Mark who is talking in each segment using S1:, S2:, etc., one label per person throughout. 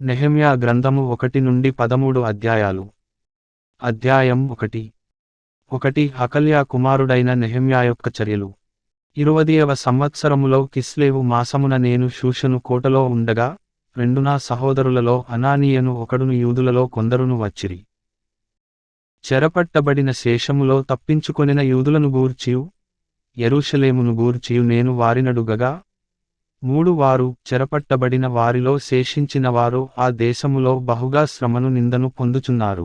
S1: నెహెమ్యా గ్రంథము 1 నుండి 13 అధ్యాయాలు. అధ్యాయం 1. హకల్యా కుమారుడైన నెహెమ్యా యొక్క చర్యలు. 20వ సంవత్సరములో కిస్లేవు మాసమున నేను షూషను కోటలో ఉండగా, నా సహోదరులలో అనానీయను ఒకడును యూదులలో కొందరును వచ్చిరి. చెరపట్టబడిన శేషములో తప్పించుకొనిన యూదులను గూర్చియు, యెరూషలేమును గూర్చియు నేను వారినడుగగా, వారు చెరపట్టబడిన వారిలో శేషించిన వారు ఆ దేశములో బహుగా శ్రమను నిందను పొందుచున్నారు.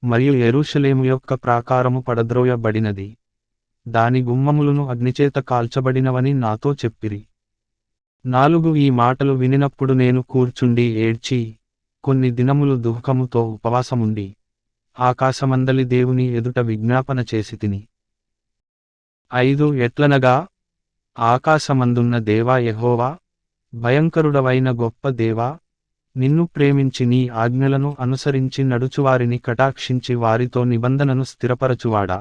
S1: మరియు యెరూషలేము యొక్క ప్రాకారము పడద్రోయబడినది, దాని గుమ్మములను అగ్నిచేత కాల్చబడినవని నాతో చెప్పిరి. 4 ఈ మాటలు వినినప్పుడు నేను కూర్చుండి ఏడ్చి, కొన్ని దినములు దుఃఖముతో ఉపవాసముండి, ఆకాశమందలి దేవుని ఎదుట విజ్ఞాపన చేసితిని. 5 ఎట్లనగా, ఆకాశమందున్న దేవా యెహోవా, భయంకరుడవైన గొప్ప దేవా, నిన్ను ప్రేమించి నీ ఆజ్ఞలను అనుసరించి నడుచువారిని కటాక్షించి వారితో నిబంధనను స్థిరపరచువాడా.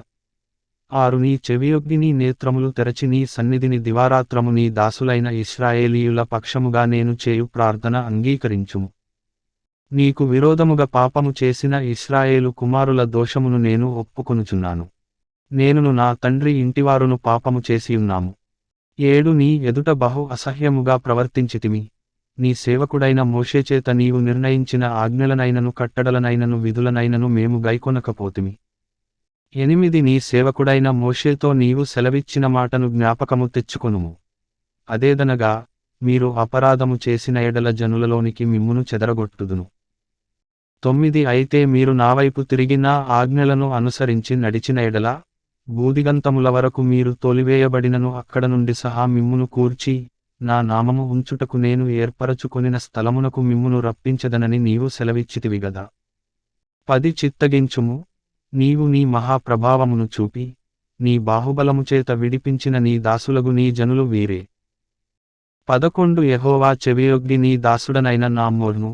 S1: 6 నీ చెవియొగ్గి నీ నేత్రములు తెరచి నీ సన్నిధిని దివారాత్రము నీ దాసులైన ఇశ్రాయేలీయుల పక్షముగా నేను చేయు ప్రార్థన అంగీకరించుము. నీకు విరోధముగా పాపము చేసిన ఇశ్రాయేలు కుమారుల దోషమును నేను ఒప్పుకొనుచున్నాను. నేనును నా తండ్రి ఇంటివారును పాపము చేసియున్నాము. 7 నీ ఎదుట బహు అసహ్యముగా ప్రవర్తించితిమి. నీ సేవకుడైన మోషేచేత నీవు నిర్ణయించిన ఆజ్ఞలనైనను కట్టడలనైనను విధులనైనను మేము గైకొనకపోతిమి. 8 నీ సేవకుడైన మోషేతో నీవు సెలవిచ్చిన మాటను జ్ఞాపకము తెచ్చుకొనుము. అదేదనగా, మీరు అపరాధము చేసిన ఎడల జనులలోనికి మిమ్మును చెదరగొట్టుదును. 9 అయితే మీరు నావైపు తిరిగి నా ఆజ్ఞలను అనుసరించి నడిచిన ఎడల, బూదిగంతముల వరకు మీరు తోలివేయబడినను అక్కడ నుండి సహా మిమ్మును కూర్చి, నా నామము ఉంచుటకు నేను ఏర్పరచుకొనిన స్థలమునకు మిమ్మును రప్పించదనని నీవు సెలవిచ్చితివి గదా. 10 చిత్తగించుము, నీవు నీ మహాప్రభావమును చూపి, నీ బాహుబలము చేత విడిపించిన నీ దాసులగు నీ జనులు వీరే. 11 యెహోవా చెవియొగ్గి నీ దాసుడనైన నా మొర్ను,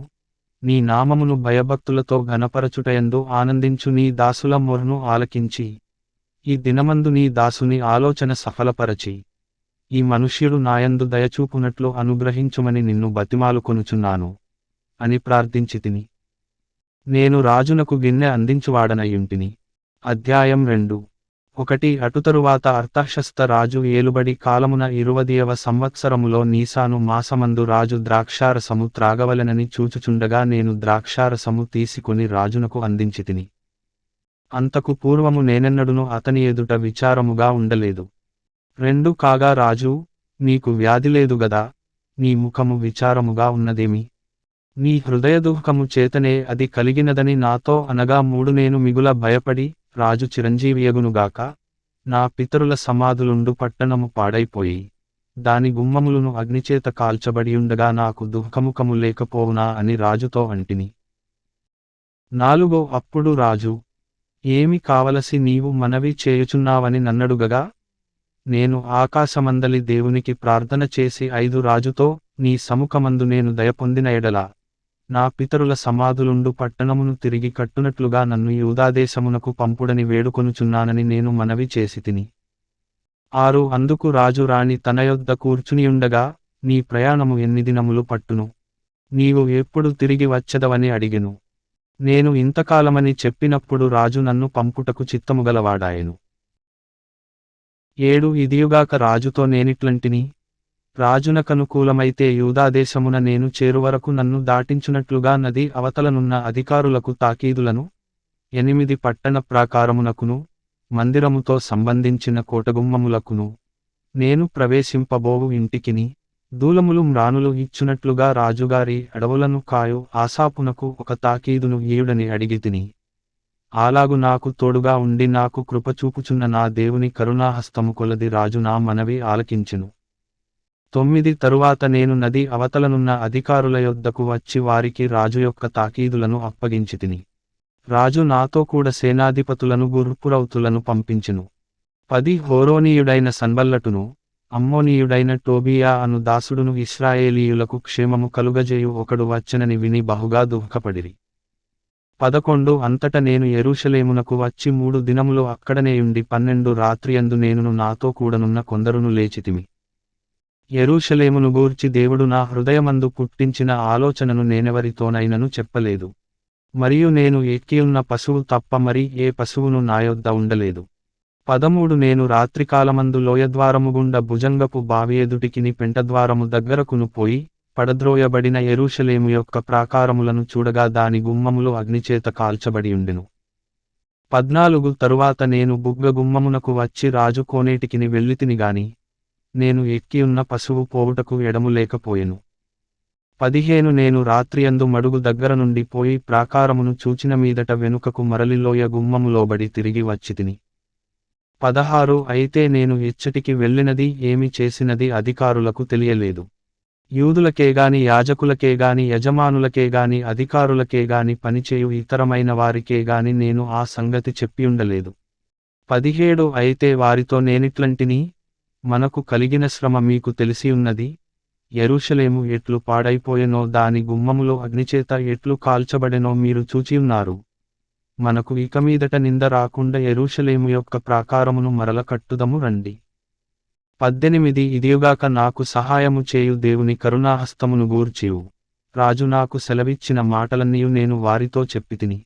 S1: నీ నామమును భయభక్తులతో ఘనపరచుటయందు ఆనందించు నీ దాసుల మొర్ను ఆలకించి, ఈ దినమందు నీ దాసుని ఆలోచన సఫలపరచి, ఈ మనుష్యుడు నాయందు దయచూపునట్లు అనుగ్రహించుమని నిన్ను బతిమాలుకొనుచున్నాను అని ప్రార్థించితిని. నేను రాజునకు గిన్నె అందించువాడనయ్యుంటిని. అధ్యాయం 2. అటుతరువాత అర్తహషస్త రాజు ఏలుబడి కాలమున 20వ సంవత్సరములో నీసాను మాసమందు రాజు ద్రాక్షారసము త్రాగవలెనని చూచుచుండగా నేను ద్రాక్షారసము తీసుకొని రాజునకు అందించితిని. అంతకు పూర్వము నేనెన్నడును అతని ఎదుట విచారముగా ఉండలేదు. 2 కాగా రాజు, నీకు వ్యాధి లేదు గదా, నీ ముఖము విచారముగా ఉన్నదేమి? నీ హృదయదుఃఖము చేతనే అది కలిగినదని నాతో అనగా 3 నేను మిగుల భయపడి, రాజు చిరంజీవియగునుగాక, నా పితరుల సమాధులుండు పట్టణము పాడైపోయి, దాని గుమ్మములను అగ్నిచేత కాల్చబడియుండగా నాకు దుఃఖముఖము లేకపోవునా అని రాజుతో అంటిని. 4 అప్పుడు రాజు, ఏమి కావలసి నీవు మనవి చేయుచున్నావని నన్నడుగగా, నేను ఆకాశమందలి దేవునికి ప్రార్థన చేసి 5 రాజుతో, నీ సముఖమందు నేను దయపొందిన ఎడల, నా పితరుల సమాధులుండు పట్టణమును తిరిగి కట్టునట్లుగా నన్ను యూదాదేశమునకు పంపుడని వేడుకొనుచున్నానని నేను మనవి చేసితిని. 6 అందుకు రాజు రాణి తన యొద్ద కూర్చునియుండగా, నీ ప్రయాణము ఎన్ని దినములు పట్టును? నీవు ఎప్పుడు తిరిగి వచ్చెదవని అడిగెను. నేను ఇంతకాలమని చెప్పినప్పుడు రాజు నన్ను పంపుటకు చిత్తముగలవాడాయెను. 7 ఇదియుగాక రాజుతో నేనిట్లంటిని, రాజునకనుకూలమైతే యూదాదేశమున నేను చేరువరకు నన్ను దాటించునట్లుగా నది అవతలనున్న అధికారులకు తాకీదులను, 8 పట్టణ ప్రాకారమునకును, మందిరముతో సంబంధించిన కోటగుమ్మములకును, నేను ప్రవేశింపబోవు ఇంటికిని, దూలములు మ్రానులు ఇచ్చునట్లుగా రాజుగారి అడవులను కాయు ఆసాపునకు ఒక తాకీదును ఈయుడని అడిగితిని. అలాగు నాకు తోడుగా ఉండి నాకు కృపచూపుచున్న నా దేవుని కరుణాహస్తము కొలది రాజు నా మనవి ఆలకించెను. 9 తరువాత నేను నది అవతలనున్న అధికారుల యొద్దకు వచ్చి వారికి రాజు యొక్క తాకీదులను అప్పగించితిని. రాజు నాతో కూడా సేనాధిపతులను గుర్రపురౌతులను పంపించెను. 10 హోరోనీయుడైన సన్బల్లటును, అమ్మోనీయుడైన టోబియా అను దాసుడును ఇశ్రాయేలీయులకు క్షేమము కలుగజేయు ఒకడు వచ్చెనని విని బహుగా దుఃఖపడిరి. 11 అంతట నేను యెరూషలేమునకు వచ్చి 3 దినములు అక్కడనేయుండి 12 రాత్రియందు నేనును నాతో కూడనున్న కొందరును లేచితిమి. యెరూషలేమును గూర్చి దేవుడు నా హృదయమందు పుట్టించిన ఆలోచనను నేనెవరితోనైనను చెప్పలేదు. మరియు నేను ఎక్కియున్న పశువు తప్ప మరి ఏ పశువును నా యొద్ద ఉండలేదు. 13 నేను రాత్రికాలమందు లోయద్వారము గుండా భుజంగపు బావి ఎదుటికిని పెంటద్వారము దగ్గరకును పోయి, పడద్రోయబడిన యెరూషలేము యొక్క ప్రాకారములను చూడగా దాని గుమ్మములు అగ్నిచేత కాల్చబడియుండెను. 14 తరువాత నేను బుగ్గ గుమ్మమునకు వచ్చి రాజు కోనేటికిని వెళ్ళితిని గాని, నేను ఎక్కియున్న పశువు పోవుటకు ఎడము లేకపోయెను. 15 నేను రాత్రియందు మడుగు దగ్గర నుండి పోయి ప్రాకారమును చూచిన మీదట వెనుకకు మరలి లోయ గుమ్మము లోబడి తిరిగి వచ్చితిని. 16 అయితే నేను ఎచ్చటికి వెళ్ళినది ఏమి చేసినది అధికారులకు తెలియలేదు. యూదులకేగాని యాజకులకేగాని యజమానులకేగాని అధికారులకేగాని పనిచేయు ఇతరమైన వారికేగాని నేను ఆ సంగతి చెప్పియుండలేదు. 17 అయితే వారితో నేనిట్లంటిని, మనకు కలిగిన శ్రమ మీకు తెలిసియున్నది, యెరూషలేము ఎట్లు పాడైపోయెనో దాని గుమ్మములో అగ్నిచేత ఎట్లు కాల్చబడెనో మీరు చూచియున్నారు. మనకు ఇకమీదట నింద రాకుండా యెరూషలేము యొక్క ప్రాకారమును మరల కట్టుదము రండి. 18 ఇదియుగాక నాకు సహాయము చేయు దేవుని కరుణాహస్తమును గూర్చియు రాజు నాకు సెలవిచ్చిన మాటలన్నీయు నేను వారితో చెప్పితిని.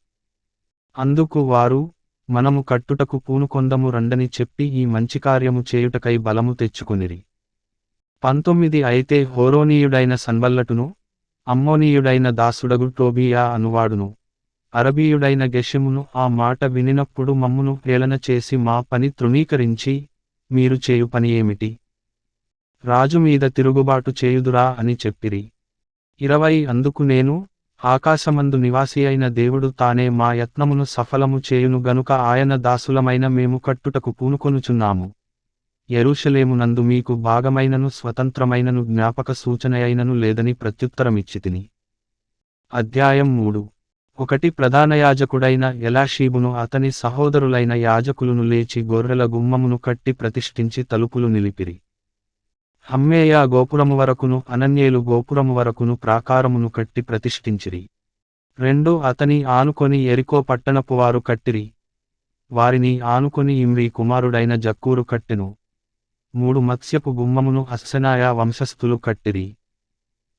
S1: అందుకు వారు, మనము కట్టుటకు పూనుకొందము రండని చెప్పి ఈ మంచి కార్యము చేయుటకై బలము తెచ్చుకొనిరి. 19 అయితే హోరోనీయుడైన సన్బల్లటును, అమ్మోనీయుడైన దాసుడగు టోబీయా అనువాడును, అరబీయుడైన గెషెమును ఆ మాట వినినప్పుడు మమ్మును హేళన చేసి మా పని తృణీకరించి, మీరు చేయు పని ఏమిటి? రాజు మీద తిరుగుబాటు చేయుదురా అని చెప్పిరి. 20 అందుకు నేను, ఆకాశమందు నివాసి అయిన దేవుడు తానే మా యత్నమును సఫలము చేయును గనుక ఆయన దాసులమైన మేము కట్టుటకు పూనుకొనుచున్నాము. యెరూషలేమునందు మీకు భాగమైనను స్వతంత్రమైనను జ్ఞాపక సూచనయైనను లేదని ప్రత్యుత్తరమిచ్చితిని. అధ్యాయం 3 1 ప్రధాన యాజకుడైన ఎలాషీబును అతని సహోదరులైన యాజకులును లేచి గొర్రెల గుమ్మమును కట్టి ప్రతిష్ఠించి తలుపులు నిలిపిరి. హమ్మేయా గోపురము వరకును అనన్యేలు గోపురము వరకును ప్రాకారమును కట్టి ప్రతిష్ఠించిరి. 2 అతని ఆనుకొని యెరికో పట్టణపు వారు కట్టిరి. వారిని ఆనుకొని ఇమ్రీ కుమారుడైన జక్కూరు కట్టెను. 3 మత్స్యపు గుమ్మమును అస్సెనాయా వంశస్థులు కట్టిరి.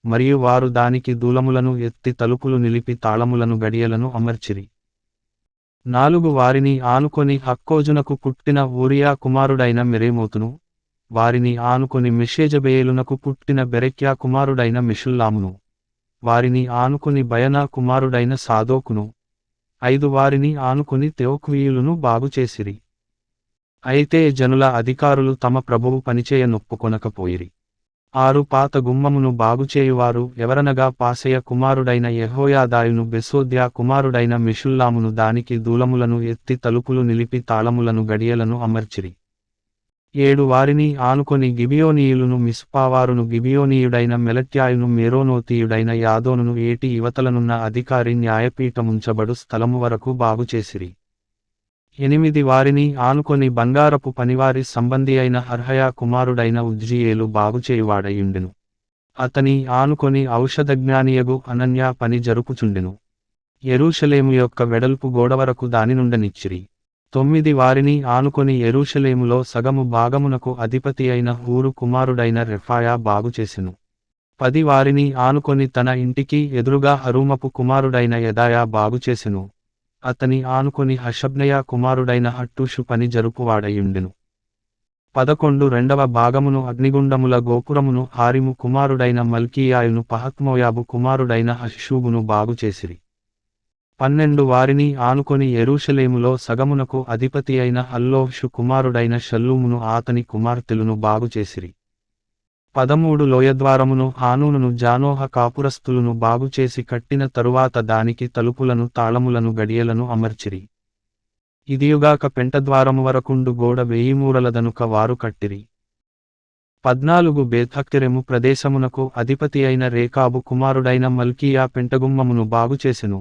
S1: మరియు వారు దానికి దూలములను ఎత్తి తలుపులు నిలిపి తాళములను గడియలను అమర్చిరి. 4 వారిని ఆనుకొని హక్కోజునకు పుట్టిన ఊరియా కుమారుడైన మెరేమోతును, వారిని ఆనుకొని మెషేజబేయేలునకు పుట్టిన బెరెక్యా కుమారుడైన మెషుల్లామును, వారిని ఆనుకొని బయనా కుమారుడైన సాదోకును, 5 వారిని ఆనుకొని తెయోక్వీయులును బాగుచేసిరి. అయితే జనుల అధికారులు తమ ప్రభువు పనిచేయ నొప్పుకొనకపోయిరి. 6 పాత గుమ్మమును బాగుచేయువారు ఎవరనగా పాసెయ కుమారుడైన యెహోయాదాయును బెసోద్యా కుమారుడైన మెషుల్లామును దానికి దూలములను ఎత్తి తలుపులు నిలిపి తాళములను గడియలను అమర్చిరి. 7 వారిని ఆనుకొని గిబియోనీయులును మిస్పావారును గిబియోనీయుడైన మెలట్యాయును మేరోనోతీయుడైన యాదోనును ఏటి యువతలనున్న అధికారి న్యాయపీఠముంచబడు స్థలము వరకు బాగుచేసిరి. 8 వారిని ఆనుకొని బంగారపు పనివారి సంబంధి అయిన హర్హయా కుమారుడైన ఉజ్జియేలు బాగుచేయువాడయుండెను. అతని ఆనుకొని ఔషధజ్ఞానియగు అనన్యా పని జరుపుచుండెను. యెరూషలేము యొక్క వెడల్పు గోడవరకు దానినుండనిచ్చిరి. 9 వారిని ఆనుకొని యెరూషలేములో సగము భాగమునకు అధిపతి అయిన హూరు కుమారుడైన రెఫాయా బాగుచేసెను. 10 వారిని ఆనుకొని తన ఇంటికి ఎదురుగా హరూమపు కుమారుడైన యెదాయా బాగుచేసెను. అతని ఆనుకొని హషబ్నయా కుమారుడైన హట్టూషు పని జరుపువాడయుండెను. 11 రెండవ భాగమును అగ్నిగుండముల గోపురమును హారిము కుమారుడైన మల్కీయాయును పహత్మోయాబు కుమారుడైన హషూబును బాగుచేసిరి. 12 వారిని ఆనుకొని యెరూషలేములో సగమునకు అధిపతి అయిన హల్లోషు కుమారుడైన షల్లూమును ఆతని కుమార్తెలును బాగుచేసిరి. 13 లోయద్వారమును హానూనును జానోహ కాపురస్తులును బాగుచేసి కట్టిన తరువాత దానికి తలుపులను తాళములను గడియలను అమర్చిరి. ఇదియుగాక పెంటద్వారము వరకుండు గోడ 1000 మూరలదనుక వారు కట్టిరి. 14 బేత్హక్కెరెము ప్రదేశమునకు అధిపతి అయిన రేకాబు కుమారుడైన మల్కీయా పెంటగుమ్మమును బాగుచేసెను.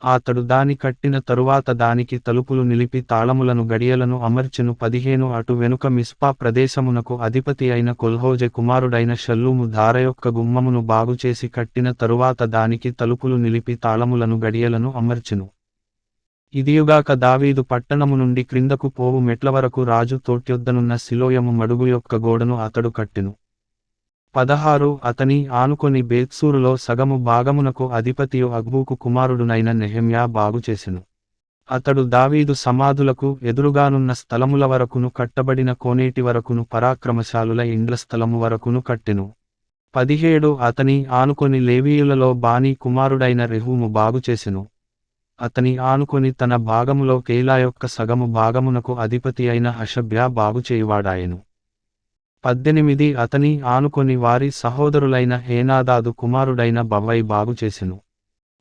S1: అతడు దాని కట్టిన తరువాత దానికి తలుపులు నిలిపి తాళములను గడియలను అమర్చెను. 15 అటు వెనుక మిస్పా ప్రదేశమునకు అధిపతి అయిన కొల్హోజె కుమారుడైన షల్లూము ధారయొక్క గుమ్మమును బాగుచేసి కట్టిన తరువాత దానికి తలుపులు నిలిపి తాళములను గడియలను అమర్చెను. ఇదియుగాక దావీదు పట్టణము నుండి క్రిందకు పోవు మెట్ల వరకు రాజు తోట్యొద్దనున్న సిలోయము మడుగు యొక్క గోడను అతడు కట్టెను. 16 అతని ఆనుకొని బేత్సూరులో సగము భాగమునకు అధిపతియు అగ్బూకు కుమారుడునైన నెహెమ్యా బాగుచేసెను. అతడు దావీదు సమాధులకు ఎదురుగానున్న స్థలముల వరకును కట్టబడిన కోనేటి వరకును పరాక్రమశాలుల ఇండ్ల స్థలము వరకును కట్టెను. 17 అతని ఆనుకొని లేవీయులలో బానీ కుమారుడైన రెహూము బాగుచేసెను. అతని ఆనుకొని తన భాగములో కేలా యొక్క సగము భాగమునకు అధిపతి అయిన హషబ్యా బాగుచేయువాడాయెను. 18 అతని ఆనుకొని వారి సహోదరులైన హేనాదాదు కుమారుడైన బవ్వై బాగుచేసెను.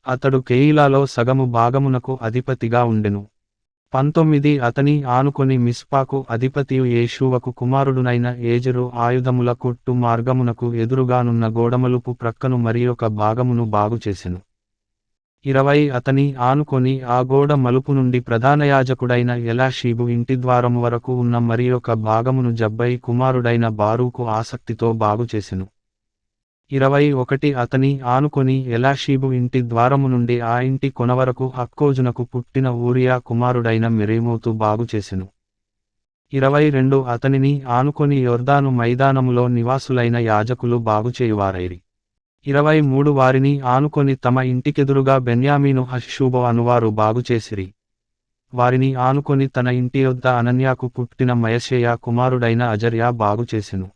S1: అతడు కెయీలాలో సగము భాగమునకు అధిపతిగా ఉండెను. 19 అతని ఆనుకొని మిస్పాకు అధిపతియు యేషూవకు కుమారుడునైన ఏజెరు ఆయుధముల కొట్టు మార్గమునకు ఎదురుగానున్న గోడమలుపు ప్రక్కను మరియొక భాగమును బాగుచేసెను. 20 అతని ఆనుకొని ఆ గోడ మలుపు నుండి ప్రధానయాజకుడైన ఎలాషీబు ఇంటి ద్వారము వరకు ఉన్న మరియొక భాగమును జబ్బై కుమారుడైన బారూకు ఆసక్తితో బాగుచేసెను. 21 అతని ఆనుకొని ఎలాషీబు ఇంటి ద్వారము నుండి ఆ ఇంటి కొనవరకు అక్కోజునకు పుట్టిన ఊరియా కుమారుడైన మెరేమోతు బాగుచేసెను. 22 అతనిని ఆనుకొని యొర్దాను మైదానములో నివాసులైన యాజకులు బాగుచేయువారైరి. 23 వారిని ఆనుకొని తమ ఇంటికెదురుగా బెన్యామీను హషూబు అనువారు బాగుచేసిరి. వారిని ఆనుకొని తన ఇంటి యొద్ద అనన్యాకు పుట్టిన మయషేయా కుమారుడైన అజర్యా బాగుచేసెను.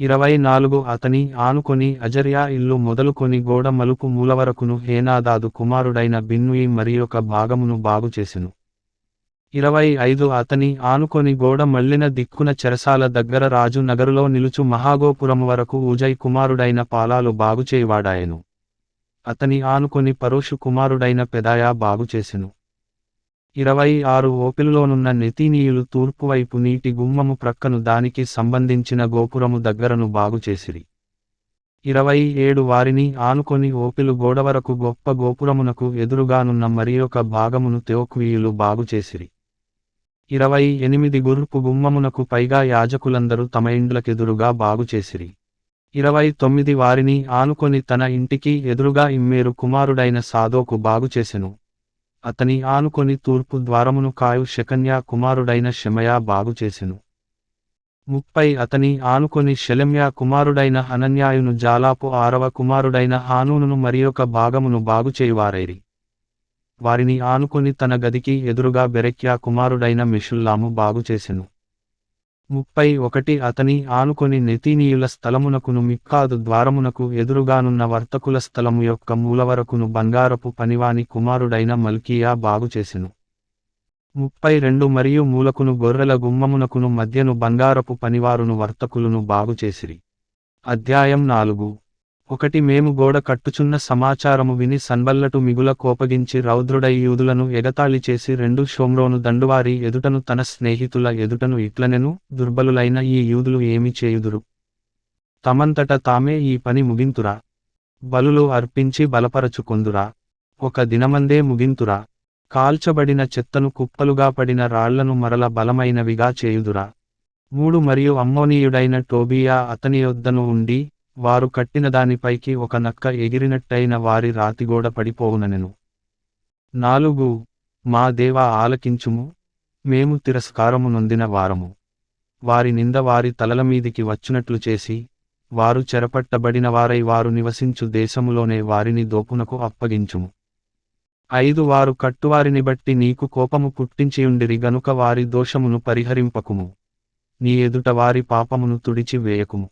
S1: 24 అతని ఆనుకొని అజర్యా ఇల్లు మొదలుకొని గోడ మలుపు మూలవరకును హేనాదాదు కుమారుడైన బిన్నూయి మరియొక భాగమును బాగుచేసెను. 25 అతని ఆనుకొని గోడ మళ్ళిన దిక్కున చెరసాల దగ్గర రాజు నగరులో నిలుచు మహాగోపురము వరకు ఊజై కుమారుడైన పాలాలు బాగుచేయువాడాయెను. అతని ఆనుకొని పరోషు కుమారుడైన పెదాయా బాగుచేసెను. 26 ఓపెలులోనున్న నెతీనీయులు తూర్పువైపు నీటి గుమ్మము ప్రక్కను దానికి సంబంధించిన గోపురము దగ్గరను బాగుచేసిరి. 27 వారిని ఆనుకొని ఓపెలు గోడవరకు గొప్ప గోపురమునకు ఎదురుగానున్న మరియొక భాగమును తెయోక్వీయులు బాగుచేసిరి. 28 గుర్రపు గుమ్మమునకు పైగా యాజకులందరూ తమ ఇండ్లకెదురుగా బాగుచేసిరి. 29 వారిని ఆనుకొని తన ఇంటికి ఎదురుగా ఇమ్మేరు కుమారుడైన సాదోకు బాగుచేసెను. అతని ఆనుకొని తూర్పు ద్వారమును కాయు షెకన్యా కుమారుడైన షెమయా బాగుచేసెను. 30 అతని ఆనుకొని షెలెమ్యా కుమారుడైన హనన్యాయును జాలాపు 6వ కుమారుడైన హానూనును మరియొక భాగమును బాగుచేయువారైరి. వారిని ఆనుకొని తన గదికి ఎదురుగా బెరెక్యా కుమారుడైన మెషుల్లాము బాగుచేసెను. 31 అతని ఆనుకొని నెతీనీయుల స్థలమునకును మిక్కాదు ద్వారమునకు ఎదురుగానున్న వర్తకుల స్థలము యొక్క మూలవరకును బంగారపు పనివాని కుమారుడైన మల్కీయా బాగుచేసెను. 32 మరియు మూలకును గొర్రెల గుమ్మమునకును మధ్యను బంగారపు పనివారును వర్తకులును బాగుచేసిరి. అధ్యాయం 4 మేము గోడ కట్టుచున్న సమాచారము విని సన్బల్లటు మిగుల కోపగించి రౌద్రుడై యూదులను ఎగతాళి చేసి షోమ్రోను దండువారి ఎదుటను తన స్నేహితుల ఎదుటను ఇట్లనెను, దుర్బలులైన ఈ యూదులు ఏమి చేయుదురు? తమంతట తామే ఈ పని ముగింతురా? బలులు అర్పించి బలపరచుకొందురా? ఒక దినమందే ముగింతురా? కాల్చబడిన చెత్తను కుప్పలుగా పడిన రాళ్లను మరల బలమైనవిగా చేయుదురా? 3 మరియు అమ్మోనీయుడైన టోబియా అతని యొద్దను ఉండి, వారు కట్టిన దానిపైకి ఒక నక్క ఎగిరినట్టయిన వారి రాతిగోడ పడిపోవుననెను. 4 మా దేవా ఆలకించుము, మేము తిరస్కారము నొందిన వారము. వారి నింద వారి తలలమీదికి వచ్చునట్లు చేసి, వారు చెరపట్టబడిన వారై వారు నివసించు దేశములోనే వారిని దోపునకు అప్పగించుము. 5 వారు కట్టువారిని బట్టి నీకు కోపము పుట్టించియుండిరి గనుక వారి దోషమును పరిహరింపకుము, నీ ఎదుట వారి పాపమును తుడిచి వేయకుము.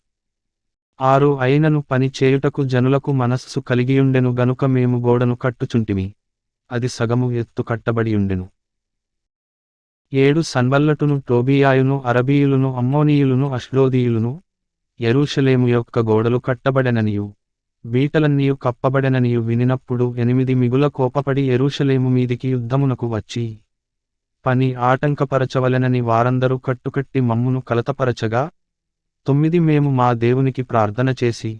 S1: 6 అయినను పని చేయుటకు జనులకు మనస్సు కలిగియుండెను గనుక మేము గోడను కట్టుచుంటిమి, అది సగము ఎత్తు కట్టబడియుండెను. 7 సన్బల్లటును టోబియాయును అరబీయులును అమ్మోనీయులును అష్డోదీయులును యెరూషలేము యొక్క గోడలు కట్టబడెననియు బీటలన్నీయు కప్పబడెననియు వినినప్పుడు 8 మిగుల కోపపడి యెరూషలేము మీదికి యుద్ధమునకు వచ్చి పని ఆటంకపరచవలెనని వారందరూ కట్టుకట్టి మమ్మును కలతపరచగా 9 మేము మా దేవునికి ప్రార్థన చేసి,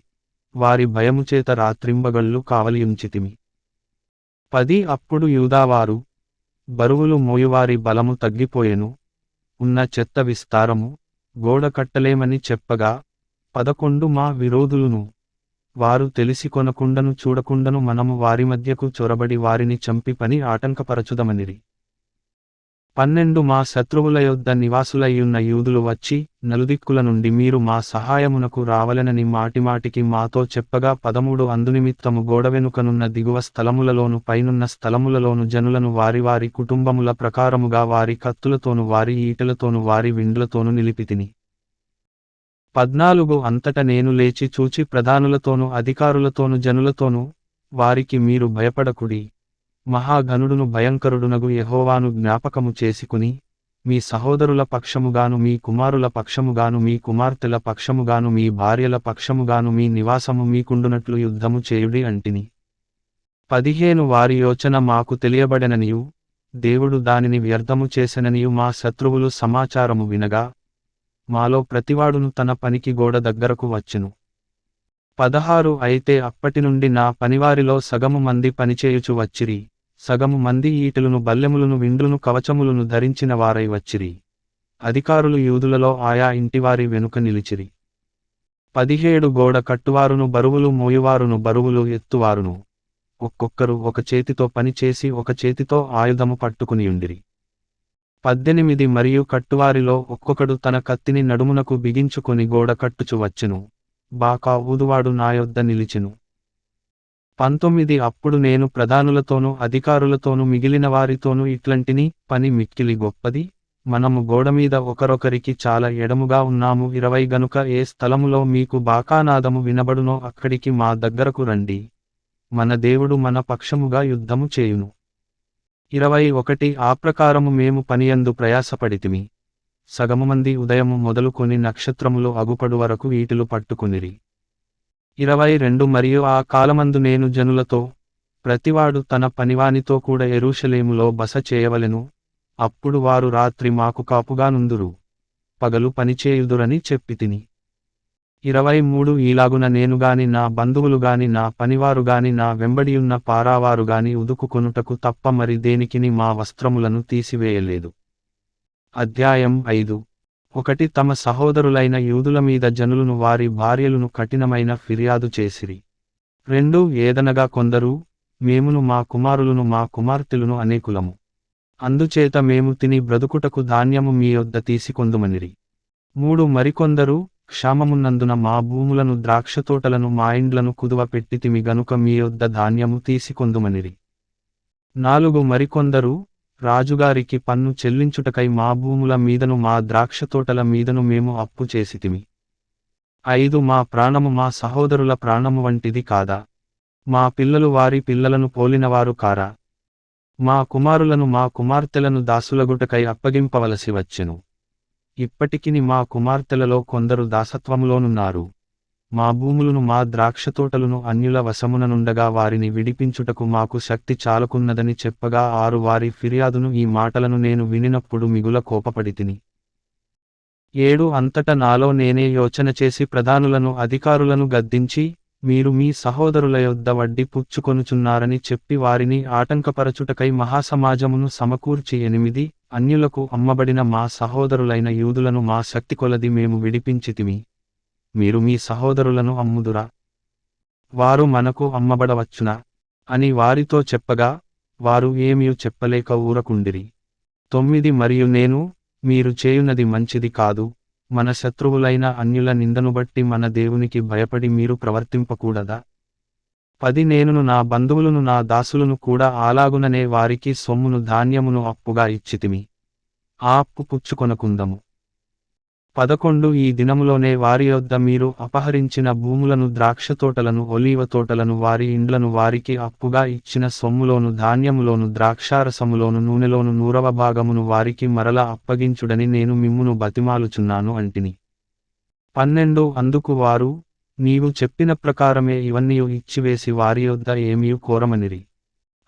S1: వారి భయముచేత రాత్రింబగళ్ళు కావలియుంచితిమి. 10 అప్పుడు యూదావారు, బరువులు మోయువారి బలము తగ్గిపోయెను, ఉన్న చెత్త విస్తారము, గోడ కట్టలేమని చెప్పగా, 11 మా విరోధులును, వారు తెలిసి కొనకుండను చూడకుండను మనము వారి మధ్యకు చొరబడి వారిని చంపి పని ఆటంకపరచుదమనిరి. 12 మా శత్రువుల యొద్ద నివాసులయ్యున్న యూదులు వచ్చి నలుదిక్కుల నుండి మీరు మా సహాయమునకు రావలెనని మాటిమాటికి మాతో చెప్పగా 13 అందునిమిత్తము గోడవెనుకనున్న దిగువ స్థలములలోను పైనున్న స్థలములలోను జనులను వారి వారి కుటుంబముల ప్రకారముగా వారి కత్తులతోను వారి ఈటెలతోను వారి విండ్లతోను నిలిపితిని. 14 అంతట నేను లేచి చూచి ప్రధానులతోను అధికారులతోను జనులతోను వారికి మీరు భయపడకుడి, మహాఘనుడును భయంకరుడునగు యెహోవాను జ్ఞాపకము చేసుకుని మీ సహోదరుల పక్షముగాను మీ కుమారుల పక్షముగాను మీ కుమార్తెల పక్షముగాను మీ భార్యల పక్షముగాను మీ నివాసము మీకుండునట్లు యుద్ధము చేయుడి అంటిని. 15 వారి యోచన మాకు తెలియబడెననియు దేవుడు దానిని వ్యర్థము చేసెననియు మా శత్రువులు సమాచారము వినగా మాలో ప్రతివాడును తన పనికి గోడ దగ్గరకు వచ్చెను. 16 అయితే అప్పటినుండి నా పనివారిలో సగము మంది పనిచేయుచు వచ్చిరి, సగము మంది ఈటెలును బల్లెములను విండ్లును కవచములను ధరించిన వారై వచ్చిరి. అధికారులు యూదులలో ఆయా ఇంటివారి వెనుక నిలిచిరి. 17 గోడ కట్టువారును బరువులు మోయువారును బరువులు ఎత్తువారును ఒక్కొక్కరు ఒక చేతితో పని చేసి ఒక చేతితో ఆయుధము పట్టుకునియుండిరి. 18 మరియు కట్టువారిలో ఒక్కొక్కడు తన కత్తిని నడుమునకు బిగించుకొని గోడ కట్టుచు వచ్చెను, బాకా ఊదువాడు నా యొద్ద నిలిచెను. 19 అప్పుడు నేను ప్రధానులతోనూ అధికారులతోనూ మిగిలిన వారితోనూ ఇట్లంటిని, పని మిక్కిలి గొప్పది, మనము గోడమీద ఒకరొకరికి చాలా ఎడముగా ఉన్నాము. 20 గనుక ఏ స్థలములో మీకు బాకానాదము వినబడునో అక్కడికి మా దగ్గరకు రండి, మన దేవుడు మన పక్షముగా యుద్ధము చేయును. 21 ఆ ప్రకారము మేము పనియందు ప్రయాసపడితిమి, సగము మంది ఉదయము మొదలుకొని నక్షత్రములు అగుపడు వరకు ఈటెలు పట్టుకునిరి. 22 మరియు ఆ కాలమందు నేను జనులతో, ప్రతివాడు తన పనివానితో కూడా యెరూషలేములో బస చేయవలెను, అప్పుడు వారు రాత్రి మాకు కాపుగా నుందురు, పగలు పనిచేయుదురని చెప్పితిని. 23 ఈలాగున నేనుగాని నా బంధువులుగాని నా పనివారుగాని నా వెంబడియున్న పారావారుగాని ఉదుకుకొనుటకు తప్ప మరి దేనికిని మా వస్త్రములను తీసివేయలేదు. అధ్యాయం 5 1 తమ సహోదరులైన యూదుల మీద జనులను వారి భార్యలను కఠినమైన ఫిర్యాదు చేసిరి. 2 ఏదనగా కొందరు, మేమును మా కుమారులను మా కుమార్తెలను అనేకులము, అందుచేత మేము తిని బ్రతుకుటకు ధాన్యము మీ యొద్ద తీసికొందుమనిరి. 3 మరికొందరు, క్షామమున్నందున మా భూములను ద్రాక్షతోటలను మా ఇండ్లను కుదువ పెట్టితిమి గనుక మీ యొద్ద ధాన్యము తీసికొందుమనిరి. 4 మరికొందరు, రాజుగారికి పన్ను చెల్లించుటకై మా భూముల మీదను మా ద్రాక్షతోటల మీదను మేము అప్పు చేసితిమి. 5 మా ప్రాణము మా సహోదరుల ప్రాణము వంటిది కాదా? మా పిల్లలు వారి పిల్లలను పోలినవారు కారా? మా కుమారులను మా కుమార్తెలను దాసులగుటకై అప్పగింపవలసి వచ్చెను. ఇప్పటికిని మా కుమార్తెలలో కొందరు దాసత్వములోనున్నారు. మా భూములను మా ద్రాక్షతోటలను అన్యుల వశముననుండగా వారిని విడిపించుటకు మాకు శక్తి చాలకున్నదని చెప్పగా 6 వారి ఫిర్యాదును ఈ మాటలను నేను వినినప్పుడు మిగుల కోపపడితిని. 7 అంతట నాలో నేనే యోచన చేసి ప్రధానులను అధికారులను గద్దించి, మీరు మీ సహోదరుల యొద్ద వడ్డీ పుచ్చుకొనుచున్నారని చెప్పి వారిని ఆటంకపరచుటకై మహాసమాజమును సమకూర్చి 8 అన్యులకు అమ్మబడిన మా సహోదరులైన యూదులను మా శక్తి కొలది మేము విడిపించితిమి, మీరు మీ సహోదరులను అమ్ముదురా? వారు మనకు అమ్మబడవచ్చునా అని వారితో చెప్పగా, వారు ఏమీ చెప్పలేక ఊరకుండిరి. 9 మరియు నేను, మీరు చేయునది మంచిది కాదు, మన శత్రువులైన అన్యుల నిందను బట్టి మన దేవునికి భయపడి మీరు ప్రవర్తింపకూడదా? 10 నేనును నా బంధువులను నా దాసులను కూడా అలాగుననే వారికి సొమ్మును ధాన్యమును అప్పుగా ఇచ్చితిమి, ఆ అప్పు పుచ్చుకొనకుందము. 11 ఈ దినములోనే వారి యొద్ద మీరు అపహరించిన భూములను ద్రాక్షతోటలను ఒలీవ తోటలను వారి ఇండ్లను వారికి అప్పుగా ఇచ్చిన సొమ్ములోను ధాన్యములోను ద్రాక్షారసములోను నూనెలోను 100వ భాగమును వారికి మరల అప్పగించుడని నేను మిమ్మును బతిమాలుచున్నాను అంటిని. 12 అందుకు వారు, నీవు చెప్పిన ప్రకారమే ఇవన్నీయు ఇచ్చివేసి వారి యొద్ద ఏమీ కోరమనిరి.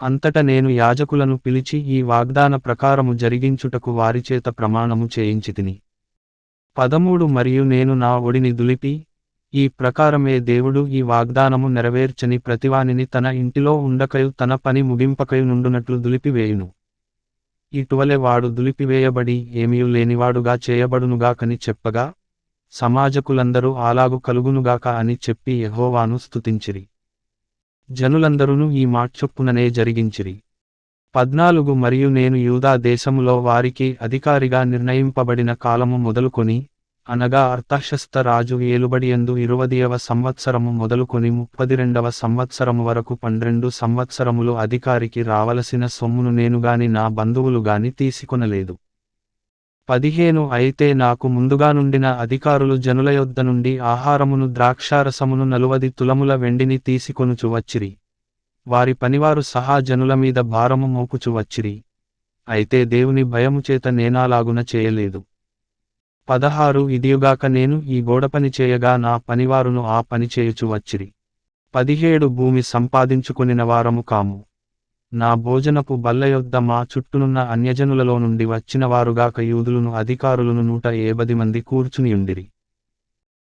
S1: అంతట నేను యాజకులను పిలిచి ఈ వాగ్దాన ప్రకారము జరిగించుటకు వారిచేత ప్రమాణము చేయించితిని. 13 మరియు నేను నా ఒడిని దులిపి, ఈ ప్రకారమే దేవుడు ఈ వాగ్దానము నెరవేర్చని ప్రతివానిని తన ఇంటిలో ఉండకయు తన పని ముగింపకయు నుండునట్లు దులిపివేయును. ఇటువలె వాడు దులిపివేయబడి ఏమీయు లేనివాడుగా చేయబడునుగాకని చెప్పగా, సమాజకులందరూ అలాగు కలుగునుగాక అని చెప్పి యెహోవాను స్తుతించిరి. జనులందరూను ఈ మాటచొప్పుననే జరిగించిరి. 14 మరియు నేను యూదా దేశములో వారికి అధికారిగా నిర్ణయింపబడిన కాలము మొదలుకొని, అనగా అర్తహషస్త రాజు ఏలుబడియందు 20వ సంవత్సరము మొదలుకొని 32వ సంవత్సరము వరకు 12 సంవత్సరములు అధికారికి రావలసిన సొమ్మును నేనుగాని నా బంధువులు గాని తీసుకొనలేదు. 15 అయితే నాకు ముందుగా నుండిన అధికారులు జనుల యొద్ద నుండి ఆహారమును ద్రాక్షారసమును 40 తులముల వెండిని తీసుకొనుచు వచ్చిరి. వారి పనివారు సహా జనుల మీద భారము మోపుచు వచ్చిరి. అయితే దేవుని భయముచేత నేనాలాగున చేయలేదు. 16 ఇదియుగాక నేను ఈ గోడపని చేయగా నా పనివారును ఆ పని చేయుచు వచ్చిరి. 17 భూమి సంపాదించుకొనిన వారము కాము. నా భోజనపు బల్ల యొద్ద మా చుట్టూనున్న అన్యజనులలో నుండి వచ్చిన వారుగాక యూదులను అధికారులను 150 మంది కూర్చునియుండిరి.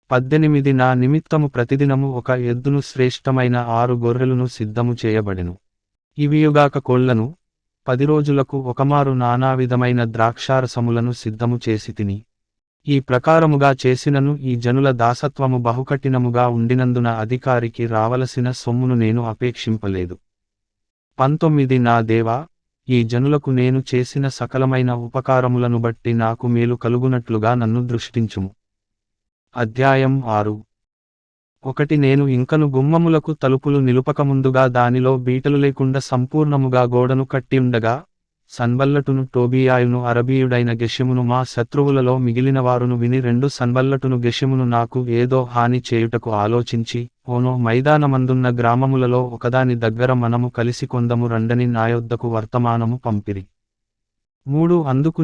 S1: 18 నా నిమిత్తము ప్రతిదినము ఒక ఎద్దును శ్రేష్టమైన 6 గొర్రెలను సిద్ధము చేయబడెను. ఇవియుగాక కోళ్లను 10 రోజులకు ఒకమారు నానావిధమైన ద్రాక్షారసములను సిద్ధము చేసి తిని. ఈ ప్రకారముగా చేసినను ఈ జనుల దాసత్వము బహుకఠినముగా ఉండినందున అధికారికి రావలసిన సొమ్మును నేను అపేక్షింపలేదు. 19 నా దేవా, ఈ జనులకు నేను చేసిన సకలమైన ఉపకారములను బట్టి నాకు మేలు కలుగునట్లుగా నన్ను దృష్టించుము. అధ్యాయం 6. 1 నేను ఇంకను గుమ్మములకు తలుపులు నిలుపకముందుగా దానిలో బీటలు లేకుండా సంపూర్ణముగా గోడను కట్టియుండగా, సన్బల్లటును టోబీయాయును అరబీయుడైన గెషెమును మా శత్రువులలో మిగిలిన వారును విని 2 సన్బల్లటును గెషెమును నాకు ఏదో హాని చేయుటకు ఆలోచించి, ఓనో మైదానమందున్న గ్రామములలో ఒకదాని దగ్గర మనము కలిసి కొందము రండని నా యొద్దకు వర్తమానము పంపిరి. 3 అందుకు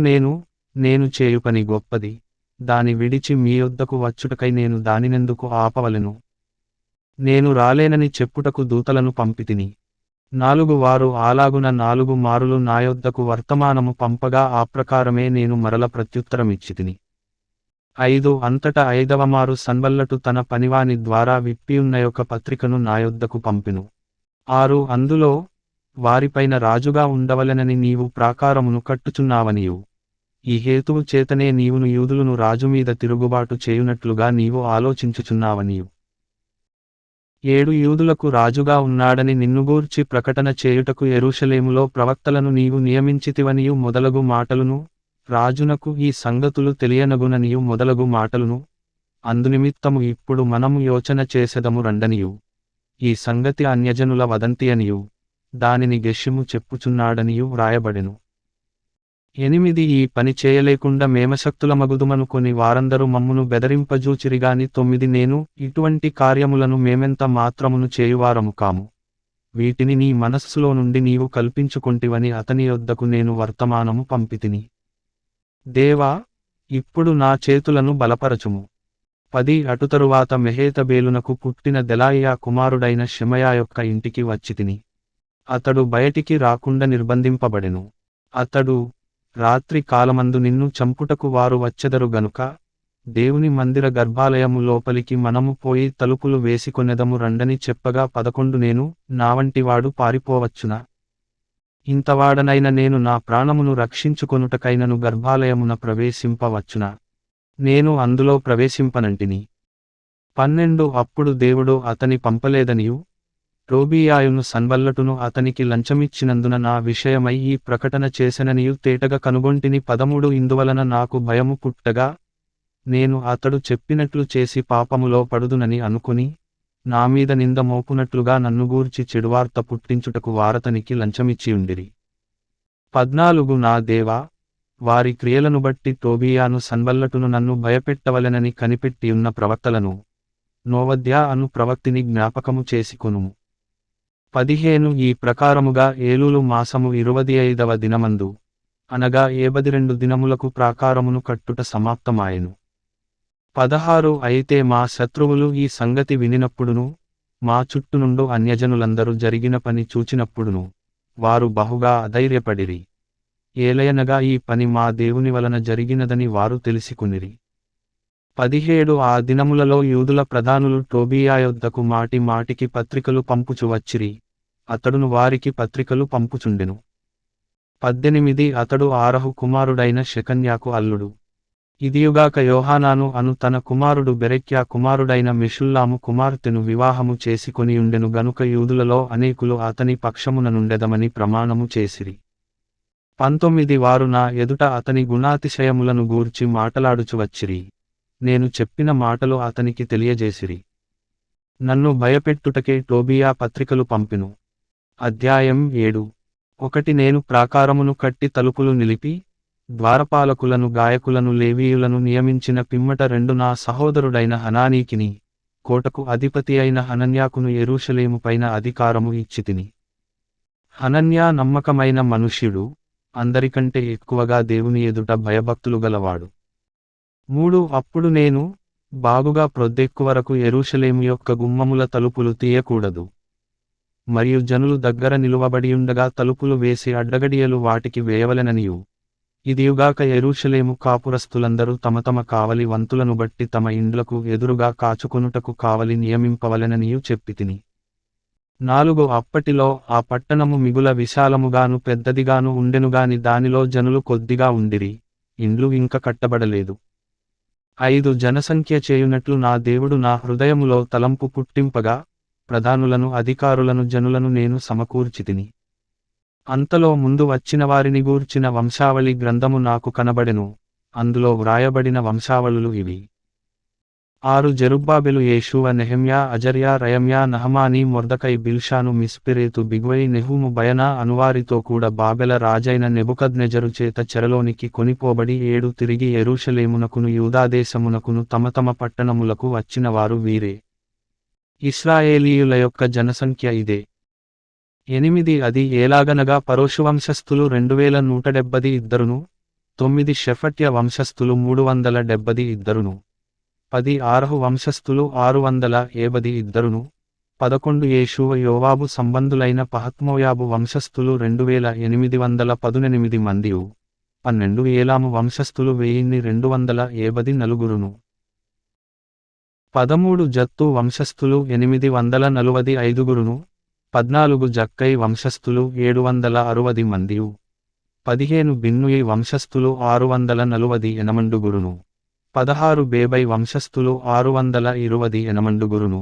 S1: నేను చేయు పని గొప్పది, దాని విడిచి మీ యొద్దకు వచ్చుటకై నేను దానినెందుకు ఆపవలెను? నేను రాలేనని చెప్పుటకు దూతలను పంపితిని. 4 వారు అలాగున 4 మారులు నా యొద్దకు వర్తమానము పంపగా ఆ ప్రకారమే నేను మరల ప్రత్యుత్తరమిచ్చితిని. 5 అంతటా 5వ మారు సన్బల్లటు తన పనివాని ద్వారా విప్పియున్న యొక్క పత్రికను నా యొద్దకు పంపెను. 6 అందులో, వారిపైన రాజుగా ఉండవలెనని నీవు ప్రాకారమును కట్టుచున్నావనియు, ఈ హేతువు చేతనే నీవును యూదులను రాజుమీద తిరుగుబాటు చేయునట్లుగా నీవు ఆలోచించుచున్నావనియు, 7 యూదులకు రాజుగా ఉన్నాడని నిన్నుగూర్చి ప్రకటన చేయుటకు యెరూషలేములో ప్రవక్తలను నీవు నియమించితివనియు మొదలగు మాటలును, రాజునకు ఈ సంగతులు తెలియనగుననియు మొదలగు మాటలును, అందునిమిత్తము ఇప్పుడు మనము యోచన చేసెదము రండనియు, ఈ సంగతి అన్యజనుల వదంతి అనియు, దానిని గెషెము చెప్పుచున్నాడనియు వ్రాయబడెను. 8 ఈ పని చేయలేకుండా మేమశక్తులమగుదుమనుకొని వారందరూ మమ్మును బెదరింపజూచిరిగాని 9 నేను ఇటువంటి కార్యములను మేమెంత మాత్రమును చేయువారము కాము. వీటిని నీ మనస్సులో నుండి నీవు కల్పించుకొంటివని అతని యొద్దకు నేను వర్తమానము పంపితిని. దేవా, ఇప్పుడు నా చేతులను బలపరచుము. 10 అటుతరువాత మెహేతబేలునకు పుట్టిన దెలాయియా కుమారుడైన షెమయా యొక్క ఇంటికి వచ్చితిని. అతడు బయటికి రాకుండా నిర్బంధింపబడెను. అతడు, రాత్రి కాలమందు నిన్ను చంపుటకు వారు వచ్చెదరు గనుక, దేవుని మందిర గర్భాలయము లోపలికి మనము పోయి తలుపులు వేసికొనెదము రండని చెప్పగా 11 నేను, నావంటివాడు పారిపోవచ్చునా? ఇంతవాడనైన నేను నా ప్రాణమును రక్షించుకొనుటకైనను గర్భాలయమున ప్రవేశింపవచ్చునా? నేను అందులో ప్రవేశింపనంటిని. 12 అప్పుడు దేవుడు అతని పంపలేదనియు, టోబీయాయును సన్బల్లటును అతనికి లంచమిచ్చినందున నా విషయమై ఈ ప్రకటన చేసెననియు తేటగా కనుగొంటిని. 13 ఇందువలన నాకు భయము పుట్టగా, నేను అతడు చెప్పినట్లు చేసి పాపములో పడుదునని అనుకుని, నామీద నింద మోపునట్లుగా నన్నుగూర్చి చెడువార్త పుట్టించుటకు వారతనికి లంచమిచ్చియుండిరి. 14 నా దేవా, వారి క్రియలను బట్టి టోబీయాను సన్బల్లటును నన్ను భయపెట్టవలెనని కనిపెట్టియున్న ప్రవక్తలను, నోవద్యా అను ప్రవక్తిని జ్ఞాపకము చేసుకొనుము. 15 ఈ ప్రకారముగా ఏలూలు మాసము 25వ దినమందు, అనగా 72 దినములకు ప్రాకారమును కట్టుట సమాప్తమాయెను. 16 అయితే మా శత్రువులు ఈ సంగతి వినినప్పుడును, మా చుట్టునుండు అన్యజనులందరూ జరిగిన పని చూచినప్పుడును, వారు బహుగా అధైర్యపడిరి. ఏలయనగా ఈ పని మా దేవుని వలన జరిగినదని వారు తెలిసికొనిరి. 17 ఆ దినములలో యూదుల ప్రధానులు టోబీయా యొద్దకు మాటి మాటికి పత్రికలు పంపుచు వచ్చిరి, అతడును వారికి పత్రికలు పంపుచుండెను. 18 అతడు ఆరహు కుమారుడైన షెకన్యాకు అల్లుడు. ఇదియుగాక యోహానాను అను తన కుమారుడు బెరెక్యా కుమారుడైన మెషుల్లాము కుమార్తెను వివాహము చేసుకొనియుండెను గనుక యూదులలో అనేకులు అతని పక్షమున నుండెదమని ప్రమాణము చేసిరి. 19 వారు నా ఎదుట అతని గుణాతిశయములను గూర్చి మాటలాడుచు వచ్చిరి. నేను చెప్పిన మాటలు అతనికి తెలియజేసిరి. నన్ను భయపెట్టుటకే టోబియా పత్రికలు పంపెను. అధ్యాయం 7. 1 నేను ప్రాకారమును కట్టి తలుపులు నిలిపి, ద్వారపాలకులను గాయకులను లేవీయులను నియమించిన పిమ్మట 2 నా సహోదరుడైన హనానీకిని, కోటకు అధిపతి అయిన హనన్యాకును యెరూషలేము పైన అధికారము ఇచ్చితిని. హనన్యా నమ్మకమైన మనుష్యుడు, అందరికంటే ఎక్కువగా దేవుని ఎదుట భయభక్తులు గలవాడు. 3 అప్పుడు నేను, బాగుగా ప్రొద్దెక్కు వరకు యెరూషలేము యొక్క గుమ్మముల తలుపులు తీయకూడదు. మరియు జనులు దగ్గర నిలువబడియుండగా తలుపులు వేసి అడ్డగడియలు వాటికి వేయవలెననియు, ఇదియుగాక యెరూషలేము కాపురస్తులందరూ తమ తమ కావలి వంతులను బట్టి తమ ఇండ్లకు ఎదురుగా కాచుకొనుటకు కావలి నియమింపవలెననియు చెప్పితిని. 4 అప్పటిలో ఆ పట్టణము మిగుల విశాలముగాను పెద్దదిగాను ఉండెనుగాని దానిలో జనులు కొద్దిగా ఉండిరి, ఇండ్లు ఇంక కట్టబడలేదు. 5 జనసంఖ్య చేయునట్లు నా దేవుడు నా హృదయములో తలంపు పుట్టింపగా, ప్రధానులను అధికారులను జనులను నేను సమకూర్చితిని. అంతలో ముందు వచ్చిన వారిని గూర్చిన వంశావళి గ్రంథము నాకు కనబడెను, అందులో వ్రాయబడిన వంశావళులు ఇవి. 6 జెరుబ్బాబెలు యేషూవ నెహెమ్యా అజర్యా రయమ్యా నహమానీ మొర్దకై బిల్షాను మిస్పెరేతు బిగ్వై నెహూము బయనా అనువారితో కూడా బాబెల రాజైన నెబుకద్నెజరు చేత చెరలోనికి కొనిపోబడి 7 తిరిగి యెరూషలేమునకును యూదాదేశమునకును తమ తమ పట్టణములకు వచ్చిన వారు వీరే. ఇశ్రాయేలీయుల యొక్క జనసంఖ్య ఇదే. 8 అది ఏలాగనగా పరోషు వంశస్థులు 2172, 9 షెఫట్య వంశస్థులు 372, 10 ఆరహు వంశస్థులు 672, 11 యేషూవ యోవాబు సంబంధులైన పహత్మోయాబు వంశస్థులు 2818 మందియు, 12 ఏలాము వంశస్థులు 1274, 13 జత్తు వంశస్థులు 845, 14 జక్కై వంశస్థులు 760 మందియు, 15 బిన్నూయి వంశస్థులు 648, 16 బేబై వంశస్థులు 628,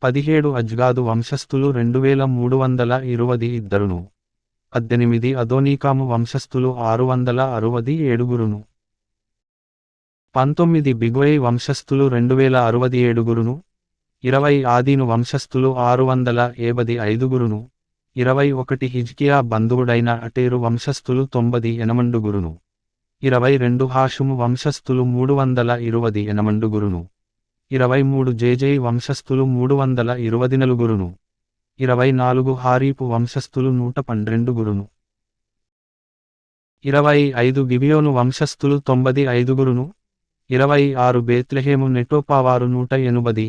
S1: 17 అజ్గాదు వంశస్థులు 2322, 18 అదోనీకాము వంశస్థులు 667, 19 బిగ్వై వంశస్థులు 2067, 20 ఆదీను వంశస్థులు 675, 21 హిజ్కియా బంధువుడైన అటేరు వంశస్థులు 98, 22 హాషుము వంశస్థులు 328, 23 జేజై వంశస్థులు 324, 24 హారీపు వంశస్థులు 112, 25 గిబియోను వంశస్థులు 95, 26 బేత్లెహేము నెటోపావారు 180,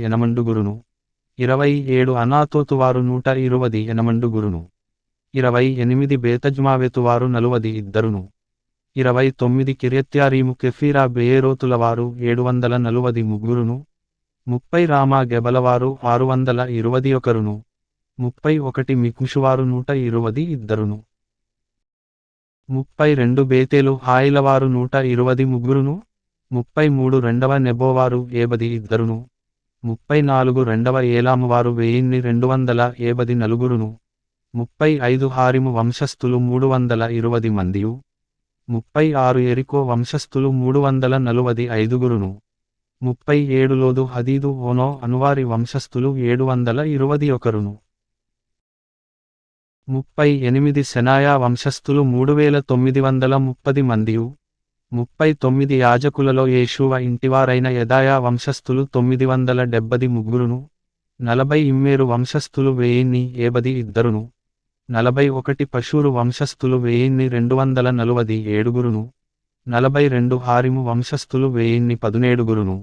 S1: 27 అనాతోతువారు 120, 28 బేతజ్మావెతువారు 42, 29 కిర్యత్యారీము కెఫీరా బెయేరోతులవారు 743, 30 రామా గెబలవారు 621, 31 మిక్మిషువారు 122, 32 బేతేలు హాయిలవారు 123, 33 రెండవ నెబోవారు 72, 34 రెండవ ఏలామువారు 1274, 35 హారిము వంశస్థులు 320 మందియు, 36 ఎరికో వంశస్థులు 345, 37 లోదు హదీదు ఓనో అనువారి వంశస్థులు 721, 38 సెనాయా వంశస్థులు 3930 మందియు, 39 యాజకులలో యేషూవ ఇంటివారైన యెదాయా వంశస్థులు 973, 40 ఇమ్మేరు వంశస్థులు 1072, 41 పషూరు వంశస్థులు 1247, 42 హారిము వంశస్థులు 1017,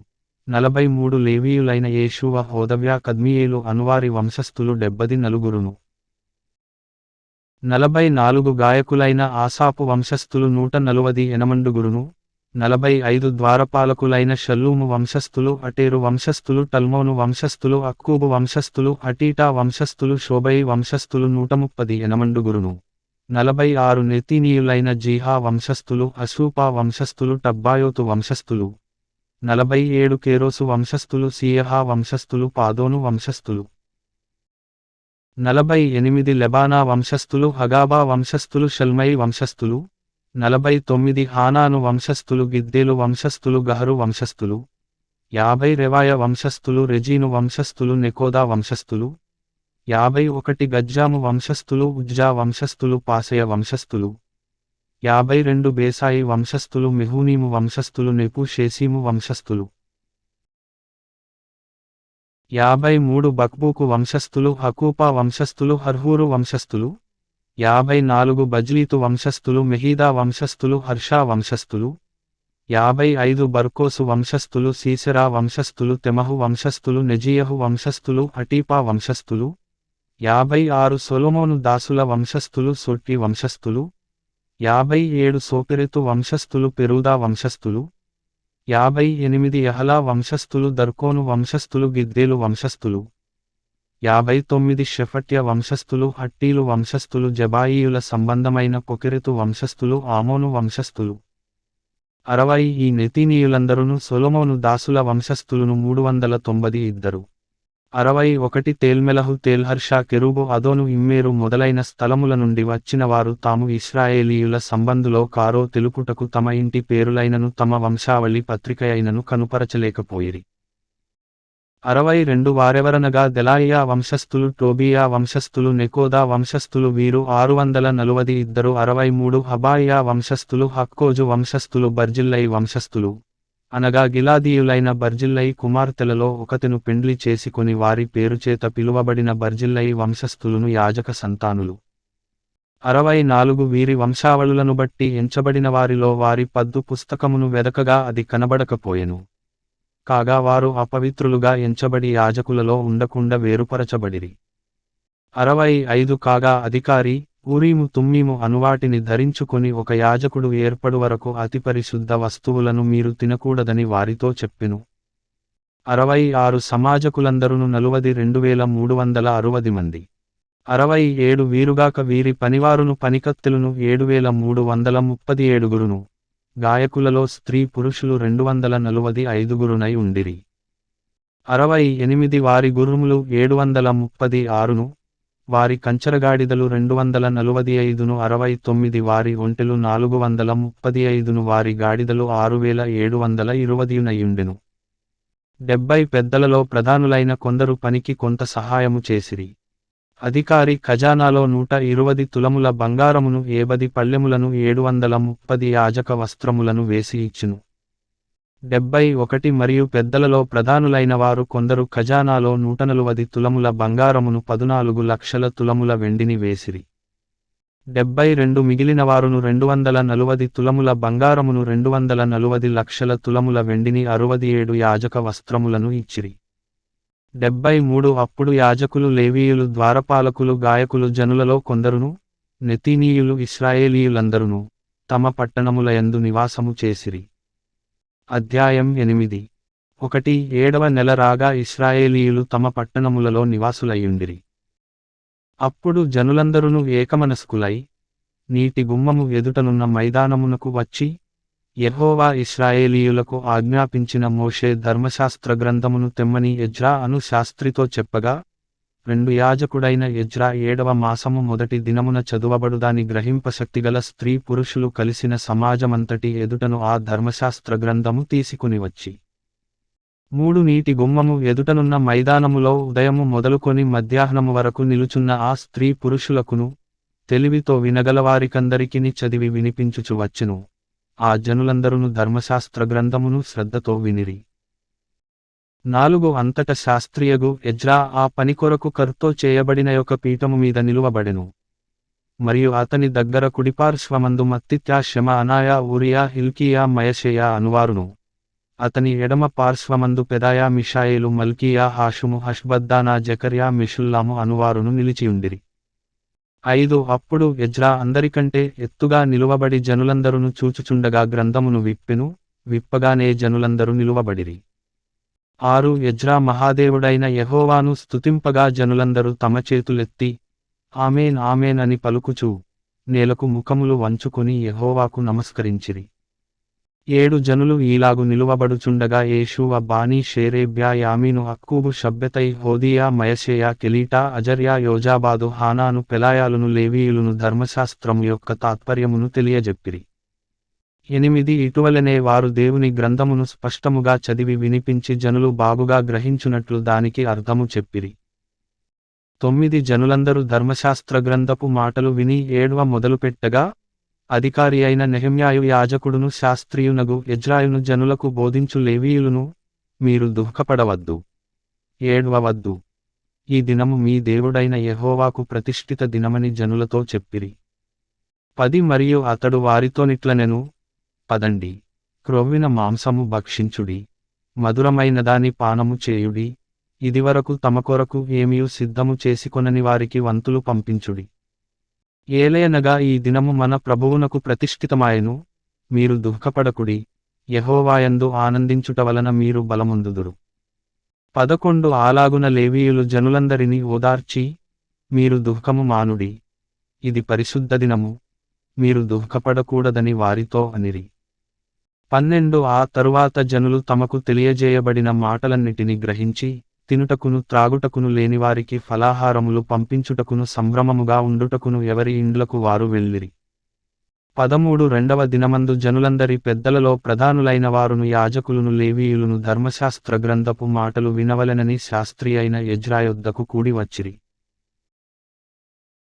S1: 43 లేవీయులైన యేషూవ హోదవ్యా కద్మియేలు అనువారి వంశస్థులు 74, 44 గాయకులైన ఆసాపు వంశస్థులు 148, 45 ద్వారపాలకులైన షల్లూము వంశస్థులు అటేరు వంశస్థులు టల్మోను వంశస్థులు అక్కూబు వంశస్థులు హటీటా వంశస్థులు షోబయి వంశస్థులు 138, 46 నెతీనీయులైన జీహా వంశస్థులు అసూపా వంశస్థులు టబ్బాయోతు వంశస్థులు, 47 కేరోసు వంశస్థులు సీయహా వంశస్థులు పాదోను వంశస్థులు, 48 లెబానా వంశస్థులు హగాబా వంశస్థులు షల్మయి వంశస్థులు, 49 హానాను వంశస్థులు గిద్దెలు వంశస్థులు గహరు వంశస్థులు 50 రెవాయ వంశస్థులు రెజీను వంశస్థులు నెకోదా వంశస్థులు 51 గజ్జాము వంశస్థులు ఉజ్జా వంశస్థులు పాసెయ వంశస్థులు 52 బేసాయి వంశస్థులు మెహూనీము వంశస్థులు నెపు షేసీము వంశస్థులు 53 బక్బూకు వంశస్థులు హకూపా వంశస్థులు హర్హూరు వంశస్థులు 54 బజ్లీతు వంశస్థులు మెహీదా వంశస్థులు హర్షా వంశస్థులు 55 బర్కోసు వంశస్థులు సీసెరా వంశస్థులు తెమహు వంశస్థులు నెజీయహు వంశస్థులు హటీపా వంశస్థులు 56 సొలొమోను దాసుల వంశస్థులు సొట్టి వంశస్థులు 57 సోపెరెతు వంశస్థులు పెరూదా వంశస్థులు 58 యహలా వంశస్థులు దర్కోను వంశస్థులు గిద్దేలు వంశస్థులు 59 షెఫట్య వంశస్థులు హట్టీలు వంశస్థులు జబాయీయుల సంబంధమైన పొకెరెతు వంశస్థులు ఆమోను వంశస్థులు 60 ఈ నెతీనీయులందరును సొలొమోను దాసుల వంశస్థులును 392 61 తేల్మెలహు తేల్హర్షా కెరూబు అదోను ఇమ్మేరు మొదలైన స్థలముల నుండి వచ్చిన వారు తాము ఇశ్రాయేలీయుల సంబంధులో కారో తెలుపుటకు తమ ఇంటి పేరులైనను తమ వంశావళి పత్రికయైనను కనుపరచలేకపోయిరి. 62 వారెవరనగా దెలాయియా వంశస్థులు టోబియా వంశస్థులు నెకోదా వంశస్థులు వీరు 642 63 హబాయియా వంశస్థులు హక్కోజు వంశస్థులు బర్జిల్లై వంశస్థులు అనగా గిలాదీయులైన బర్జిల్లై కుమార్తెలలో ఒకతెను పెండ్లి చేసుకొని వారి పేరుచేత పిలువబడిన బర్జిల్లై వంశస్థులును యాజక సంతానులు. 64 వీరి వంశావళులను బట్టి ఎంచబడిన వారిలో వారి పద్దు పుస్తకమును వెదకగా అది కనబడకపోయెను. కాగా వారు అపవిత్రులుగా ఎంచబడి యాజకులలో ఉండకుండా వేరుపరచబడిరి. 65 కాగా అధికారి ఊరీము తుమ్మీము అనువాటిని ధరించుకొని ఒక యాజకుడు ఏర్పడు వరకు అతి పరిశుద్ధ వస్తువులను మీరు తినకూడదని వారితో చెప్పెను. 66 సమాజకులందరును 42,360 మంది. 67 వీరుగాక వీరి పనివారును పనికత్తెలును 7,337 గాయకులలో స్త్రీ పురుషులు 245 ఉండిరి. 68 వారి గుర్రములు 736 వారి కంచరగాడిదలు 245 69 వారి ఒంటెలు 435 వారి గాడిదలు 6720 70 పెద్దలలో ప్రధానులైన కొందరు పనికి కొంత సహాయము చేసిరి. అధికారి ఖజానాలో 120 తులముల బంగారమును 70 పళ్ళెములను 730 యాజక వస్త్రములను వేసి ఇచ్చును. 71 మరియు పెద్దలలో ప్రధానులైన వారు కొందరు ఖజానాలో 140 తులముల బంగారమును 14 లక్షల తులముల వెండిని వేసిరి. 72 మిగిలినవారును 240 తులముల బంగారమును 240 లక్షల తులముల వెండిని 67 యాజక వస్త్రములను ఇచ్చిరి. 73 అప్పుడు యాజకులు లేవీయులు ద్వారపాలకులు గాయకులు జనులలో కొందరును నెతీనీయులు ఇశ్రాయేలీయులందరును తమ పట్టణములయందు నివాసము చేసిరి. అధ్యాయం 8 1 నెల రాగా ఇశ్రాయేలీయులు తమ పట్టణములలో నివాసులయ్యుండిరి. అప్పుడు జనులందరును ఏకమనస్కులై నీటి గుమ్మము ఎదుటనున్న మైదానమునకు వచ్చి యెహోవా ఇశ్రాయేలీయులకు ఆజ్ఞాపించిన మోషే ధర్మశాస్త్ర గ్రంథమును తెమ్మని ఎజ్రా అను శాస్త్రితో చెప్పగా 2 యాజకుడైన ఎజ్రా 7వ మాసము మొదటి దినమున చదువబడుదాని గ్రహింపశక్తిగల స్త్రీ పురుషులు కలిసిన సమాజమంతటి ఎదుటను ఆ ధర్మశాస్త్ర గ్రంథము తీసుకుని వచ్చి 3 నీటి గుమ్మము ఎదుటనున్న మైదానములో ఉదయము మొదలుకొని మధ్యాహ్నము వరకు నిలుచున్న ఆ స్త్రీ పురుషులకును తెలివితో వినగలవారికందరికిని చదివి వినిపించుచు వచ్చెను. ఆ జనులందరును ధర్మశాస్త్ర గ్రంథమును శ్రద్ధతో వినిరి. 4 అంతట శాస్త్రియగు ఎజ్రా ఆ పని కొరకు కర్తో చేయబడిన యొక్క పీఠము మీద నిలువబడెను. మరియు అతని దగ్గర కుడిపార్శ్వమందు మత్తిత్యా షెమ అనాయా ఊరియా హిల్కియా మయషేయా అనువారును. అతని ఎడమ పార్శ్వమందు పెదాయా మిషాయేలు మల్కియా హాషుము హష్బద్దానా జకర్యా మిషుల్లాము అనువారును నిలిచియుండిరి. 5 అప్పుడు ఎజ్రా అందరికంటే ఎత్తుగా నిలువబడి జనులందరును చూచుచుండగా గ్రంథమును విప్పెను. విప్పగానే జనులందరూ నిలువబడిరి. 6 ఎజ్రా మహాదేవుడైన యెహోవాను స్తుతింపగా జనులందరూ తమ చేతులెత్తి ఆమేన్ ఆమేన్ అని పలుకుచూ నేలకు ముఖములు వంచుకొని యెహోవాకు నమస్కరించిరి. 7 జనులు ఈలాగు నిలువబడుచుండగా యేషూవ బానీ షేరేబ్యా యామీను అక్కూబు షబ్బెతై హోదియా మయషేయా కెలీటా అజర్యా యోజాబాదు హానాను పెలాయాలును లేవీయులును ధర్మశాస్త్రము యొక్క తాత్పర్యమును తెలియజెప్పిరి. ఇటువలనే వారు దేవుని గ్రంథమును స్పష్టముగా చదివి వినిపించి జనులు బాగుగా గ్రహించునట్లు దానికి అర్థము చెప్పిరి. 9 జనులందరూ ధర్మశాస్త్ర గ్రంథపు మాటలు విని ఏడ్వ మొదలుపెట్టగా, అధికారి అయిన నెహెమ్యాయు యాజకుడును శాస్త్రియునగు ఎజ్రాయును జనులకు బోధించు లేవీయులును, మీరు దుఃఖపడవద్దు, ఏడ్వవద్దు. ఈ దినము మీ దేవుడైన యెహోవాకు ప్రతిష్ఠిత దినమని జనులతో చెప్పిరి. 10 మరియు అతడు వారితోనిట్లనెను, పదండి, క్రొవ్విన మాంసము భక్షించుడి, మధురమైనదాని పానము చేయుడి, ఇదివరకు తమ కొరకు ఏమియు సిద్ధము చేసుకొనని వారికి వంతులు పంపించుడి. ఏలయనగా ఈ దినము మన ప్రభువునకు ప్రతిష్ఠితమాయెను, మీరు దుఃఖపడకుడి, యెహోవాయందు ఆనందించుట వలన మీరు బలమొందుదురు. 11 అలాగున లేవీయులు జనులందరినీ ఓదార్చి, మీరు దుఃఖము మానుడి, ఇది పరిశుద్ధ దినము, మీరు దుఃఖపడకూడదని వారితో అనిరి. 12 ఆ తరువాత జనులు తమకు తెలియజేయబడిన మాటలన్నిటిని గ్రహించి, తినుటకును త్రాగుటకును లేనివారికి ఫలాహారములు పంపించుటకును సంభ్రమముగా ఉండుటకును ఎవరి ఇండ్లకు వారు వెళ్ళిరి. 13 రెండవ దినమందు జనులందరి పెద్దలలో ప్రధానులైన వారును యాజకులును లేవీయులును ధర్మశాస్త్ర గ్రంథపు మాటలు వినవలెనని శాస్త్రి అయిన ఎజ్రా యొద్దకు కూడి వచ్చిరి.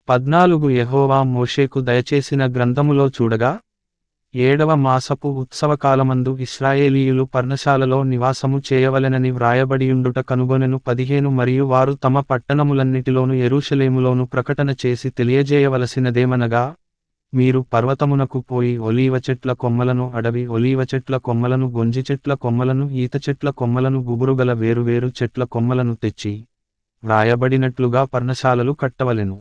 S1: 14 యెహోవా మోషేకు దయచేసిన గ్రంథములో చూడగా, 7వ మాసపు ఉత్సవకాలమందు ఇశ్రాయేలీయులు పర్ణశాలలో నివాసము చేయవలెనని వ్రాయబడియుండుట కనుగొనెను. 15 మరియు వారు తమ పట్టణములన్నిటిలోను యెరూషలేములోను ప్రకటన చేసి తెలియజేయవలసినదేమనగా, మీరు పర్వతమునకు పోయి ఒలీవ చెట్ల కొమ్మలను అడవి ఒలీవ చెట్ల కొమ్మలను గొంజి చెట్ల కొమ్మలను ఈత చెట్ల కొమ్మలను గుబురుగల వేరువేరు చెట్ల కొమ్మలను తెచ్చి, వ్రాయబడినట్లుగా పర్ణశాలలు కట్టవలెను.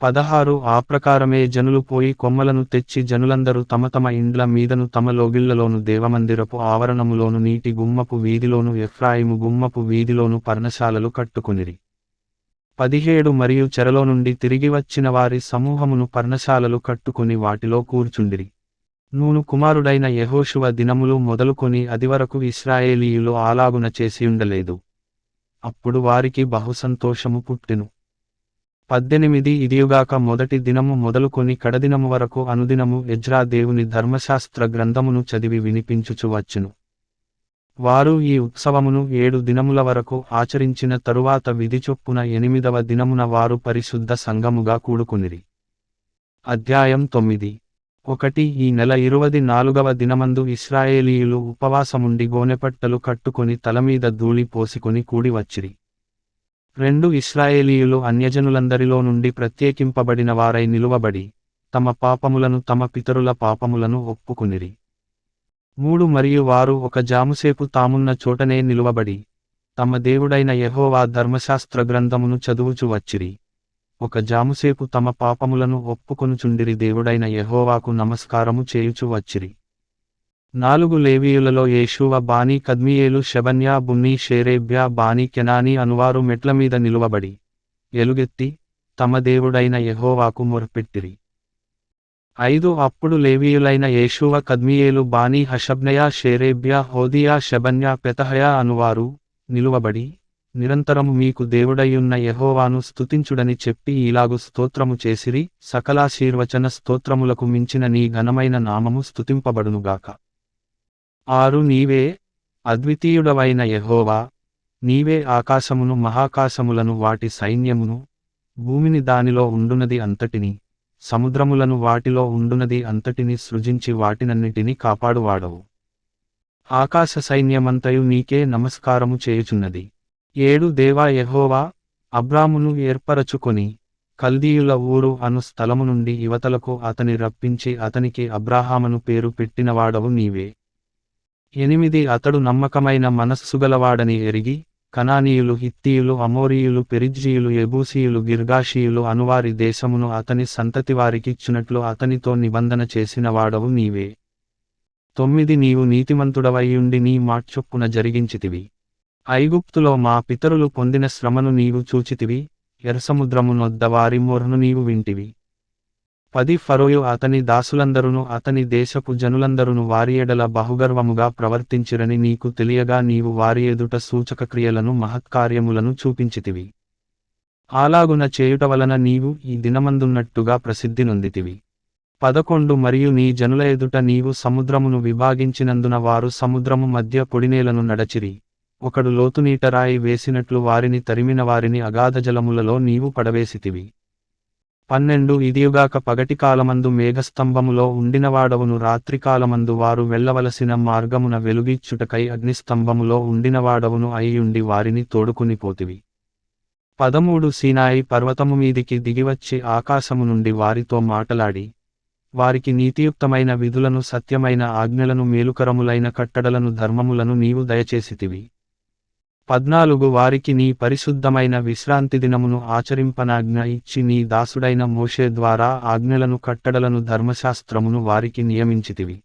S1: 16 ఆ ప్రకారమే జనులు పోయి కొమ్మలను తెచ్చి జనులందరూ తమ తమ ఇండ్ల మీదను తమ లోగిళ్లలోను దేవమందిరపు ఆవరణములోను నీటి గుమ్మపు వీధిలోను ఎఫ్రాయిము గుమ్మపు వీధిలోను పర్ణశాలలు కట్టుకొనిరి. 17 మరియు చెరలో నుండి తిరిగి వచ్చిన వారి సమూహమును పర్ణశాలలు కట్టుకుని వాటిలో కూర్చుండిరి. నూను కుమారుడైన యెహోషువ దినములు మొదలుకొని అదివరకు ఇశ్రాయేలీయులు అలాగున చేసియుండలేదు. అప్పుడు వారికి బహు సంతోషము పుట్టెను. 18 ఇదియుగాక మొదటి దినము మొదలుకొని కడదినము వరకు అనుదినము ఎజ్రా దేవుని ధర్మశాస్త్ర గ్రంథమును చదివి వినిపించుచు వచ్చెను. వారు ఈ ఉత్సవమును 7 దినముల వరకు ఆచరించిన తరువాత విధిచొప్పున 8వ దినమున వారు పరిశుద్ధ సంఘముగా కూడుకునిరి. అధ్యాయం 9. 1 ఈ నెల 24వ దినమందు ఇశ్రాయేలీయులు ఉపవాసముండి గోనెపట్టలు కట్టుకొని తలమీద ధూళి పోసికొని కూడి వచ్చిరి. 2 ఇశ్రాయేలీయులు అన్యజనులందరిలో నుండి ప్రత్యేకింపబడిన వారై నిలువబడి, తమ పాపములను తమ పితరుల పాపములను ఒప్పుకునిరి. 3 మరియు వారు ఒక జాముసేపు తామున్న చోటనే నిలువబడి, తమ దేవుడైన యెహోవా ధర్మశాస్త్ర గ్రంథమును చదువుచు వచ్చిరి. ఒక జాముసేపు తమ పాపములను ఒప్పుకొనుచుండిరి దేవుడైన యెహోవాకు నమస్కారము చేయుచు వచ్చిరి. 4 లేవీయులలో యేషూవ బానీ కద్మియేలు షెబన్యా బున్నీ షేరేబ్యా బానీ కెనానీ అనువారు మెట్లమీద నిలువబడి, ఎలుగెత్తి, తమ దేవుడైన యెహోవాకు మొర్పెట్టిరి. 5 అప్పుడు లేవీయులైన యేషూవ కద్మియేలు బానీ హషబ్నయా షేరేబ్యా హోదియా షెబన్యా పెతహయా అనువారు, నిలువబడి, నిరంతరము మీకు దేవుడయ్యున్న యెహోవాను స్తుతించుడని చెప్పి ఈలాగు స్తోత్రము చేసిరి, సకలాశీర్వచన స్తోత్రములకు మించిన నీ ఘనమైన నామము స్తుతింపబడునుగాక. 6 నీవే, అద్వితీయుడవైన యెహోవా, నీవే ఆకాశమును మహాకాశములను వాటి సైన్యమును, భూమిని దానిలో ఉండునది అంతటిని, సముద్రములను వాటిలో ఉండునది అంతటిని సృజించి వాటినన్నిటిని కాపాడువాడవు. ఆకాశ సైన్యమంతయు నీకే నమస్కారము చేయుచున్నది. 7 దేవా యెహోవా, అబ్రామును ఏర్పరచుకొని, కల్దీయుల ఊరు అను స్థలము నుండి ఇవతలకు అతని రప్పించి అతనికి అబ్రాహామను పేరు పెట్టినవాడవు నీవే. 8 అతడు నమ్మకమైన మనస్సుగలవాడని ఎరిగి, కనానీయులు హిత్తీయులు అమోరీయులు పెరిజ్జీయులు యెబూసీయులు గిర్గాషీయులు అనువారి దేశమును అతని సంతతివారికిచ్చునట్లు అతనితో నిబంధన చేసినవాడవు నీవే. 9 నీవు నీతిమంతుడవైయుండి నీ మాట్చొప్పున జరిగించితివి. ఐగుప్తులో మా పితరులు పొందిన శ్రమను నీవు చూచితివి, ఎర్రసముద్రమునొద్ద వారి మొర్ను నీవు వింటివి. 10 ఫరోయు అతని దాసులందరును అతని దేశపు జనులందరును వారి ఎడల బహుగర్వముగా ప్రవర్తించిరని నీకు తెలియగా నీవు వారి ఎదుట సూచకక్రియలను మహత్కార్యములను చూపించితివి. అలాగున చేయుట వలన నీవు ఈ దినమందున్నట్టుగా ప్రసిద్ధి నొందితివి. 11 మరియు నీ జనుల ఎదుట నీవు సముద్రమును విభాగించినందున వారు సముద్రము మధ్య పొడినేలను నడచిరి, ఒకడు లోతునీట రాయి వేసినట్లు వారిని తరిమిన వారిని అగాధజలములలో నీవు పడవేసితివి. 12 ఇదియుగాక పగటికాలమందు మేఘస్తంభములో ఉండినవాడవును, రాత్రికాలమందు వారు వెళ్ళవలసిన మార్గమున వెలుగిచ్చుటకై అగ్నిస్తంభములో ఉండినవాడవును అయ్యుండి వారిని తోడుకుని పోతివి. 13 సీనాయి పర్వతము మీదికి దిగివచ్చి ఆకాశము నుండి వారితో మాటలాడి, వారికి నీతియుక్తమైన విధులను సత్యమైన ఆజ్ఞలను మేలుకరములైన కట్టడలను ధర్మములను నీవు దయచేసితివి. 14 వారికి నీ పరిశుద్ధమైన విశ్రాంతి దినమును ఆచరింపనాజ్ఞ ఇచ్చి నీ దాసుడైన మోషే ద్వారా ఆజ్ఞలను కట్టడలను ధర్మశాస్త్రమును వారికి నియమించితివి.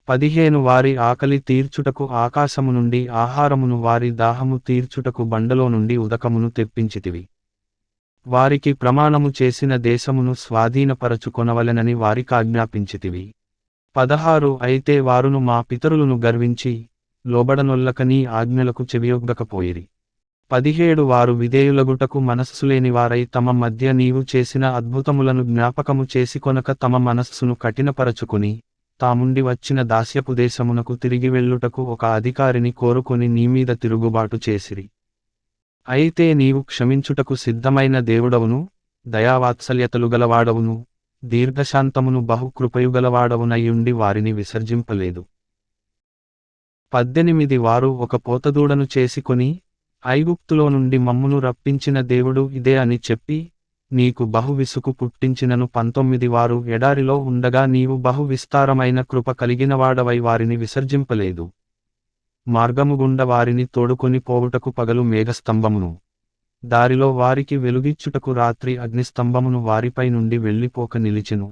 S1: 15 వారి ఆకలి తీర్చుటకు ఆకాశము నుండి ఆహారమును, వారి దాహము తీర్చుటకు బండలో నుండి ఉదకమును తెప్పించితివి. వారికి ప్రమాణము చేసిన దేశమును స్వాధీనపరచుకొనవలెనని వారికాజ్ఞాపించితివి. 16 అయితే వారును మా పితరులను గర్వించి లోబడనొల్లక నీ ఆజ్ఞలకు చెవియొగ్గకపోయిరి. 17 వారు విధేయులగుటకు మనస్సులేనివారై తమ మధ్య నీవు చేసిన అద్భుతములను జ్ఞాపకము చేసుకొనక తమ మనస్సును కఠినపరచుకుని తాముండి వచ్చిన దాస్యపు దేశమునకు తిరిగి వెళ్ళుటకు ఒక అధికారిని కోరుకొని నీమీద తిరుగుబాటు చేసిరి. అయితే నీవు క్షమించుటకు సిద్ధమైన దేవుడవును, దయావాత్సల్యతలు గలవాడవును, దీర్ఘశాంతమును బహుకృపయుగలవాడవునయ్యుండి వారిని విసర్జింపలేదు. 18 వారు ఒక పోతదూడను చేసుకొని, ఐగుప్తులో నుండి మమ్మును రప్పించిన దేవుడు ఇదే అని చెప్పి నీకు బహు విసుగు పుట్టించినను. 19 వారు ఎడారిలో ఉండగా నీవు బహు విస్తారమైన కృప కలిగినవాడవై వారిని విసర్జింపలేదు. మార్గము గుండా వారిని తోడుకొని పోవుటకు పగలు మేఘస్తంభమును, దారిలో వారికి వెలుగిచ్చుటకు రాత్రి అగ్నిస్తంభమును వారిపై నుండి వెళ్ళిపోక నిలిచెను.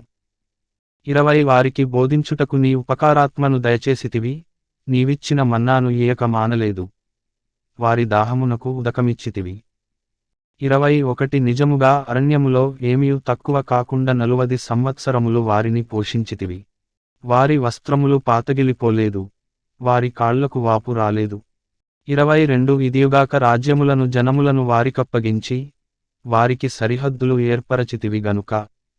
S1: 20 వారికి బోధించుటకు నీ ఉపకారాత్మను దయచేసితివి, నీవిచ్చిన మన్నాను ఏయక మానలేదు, వారి దాహమునకు ఉదకమిచ్చితివి. 21 నిజముగా అరణ్యములో ఏమీయు తక్కువ కాకుండా 40 సంవత్సరములు వారిని పోషించితివి. వారి వస్త్రములు పాతగిలిపోలేదు, వారి కాళ్లకు వాపు రాలేదు. 22 ఇదియుగాక రాజ్యములను జనములను వారికప్పగించి వారికి సరిహద్దులు ఏర్పరచితివి గనుక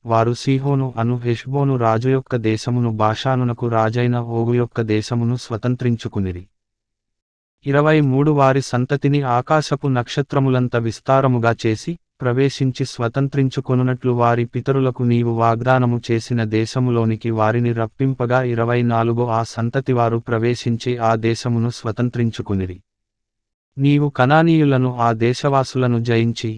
S1: వారు సీహోను అను హెష్బోను రాజు యొక్క దేశమును, బాషానునకు రాజైన ఓగు యొక్క దేశమును స్వతంత్రించుకునిరి. 23 వారి సంతతిని ఆకాశపు నక్షత్రములంత విస్తారముగా చేసి ప్రవేశించి స్వతంత్రించుకొనున్నట్లు వారి పితరులకు నీవు వాగ్దానము చేసిన దేశములోనికి వారిని రప్పింపగా 24 ఆ సంతతివారు ప్రవేశించి ఆ దేశమును స్వతంత్రించుకునిరి. నీవు కనానీయులను, ఆ దేశవాసులను జయించి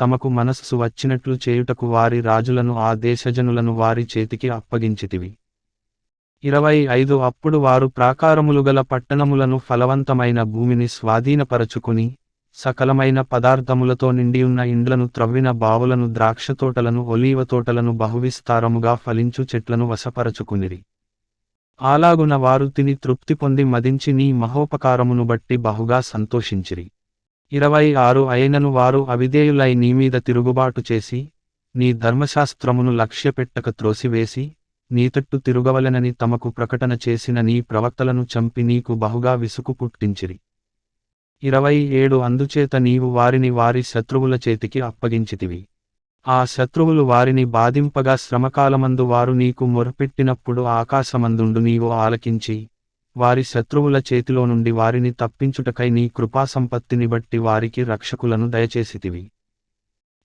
S1: తమకు మనస్సు వచ్చినట్లు చేయుటకు వారి రాజులను, ఆ దేశజనులను వారి చేతికి అప్పగించితివి. 25 అప్పుడు వారు ప్రాకారములుగల పట్టణములను, ఫలవంతమైన భూమిని స్వాధీనపరచుకుని సకలమైన పదార్థములతో నిండియున్న ఇండ్లను, త్రవ్విన బావులను, ద్రాక్షతోటలను, ఒలీవ తోటలను, బహువిస్తారముగా ఫలించు చెట్లను వశపరచుకునిరి. అలాగున వారు తిని తృప్తి పొంది మదించి నీ మహోపకారమును బట్టి బహుగా సంతోషించిరి. 26 అయినను వారు అవిధేయులై నీమీద తిరుగుబాటు చేసి నీ ధర్మశాస్త్రమును లక్ష్యపెట్టక త్రోసివేసి నీతట్టు తిరుగవలెనని తమకు ప్రకటన చేసిన నీ ప్రవక్తలను చంపి నీకు బహుగా విసుగు పుట్టించిరి. 27 అందుచేత నీవు వారిని వారి శత్రువుల చేతికి అప్పగించితివి. ఆ శత్రువులు వారిని బాధింపగా శ్రమకాలమందు వారు నీకు మొరపెట్టినప్పుడు ఆకాశమందుండు నీవు ఆలకించి వారి శత్రువుల చేతిలో నుండి వారిని తప్పించుటకై నీ కృపాసంపత్తిని బట్టి వారికి రక్షకులను దయచేసితివి.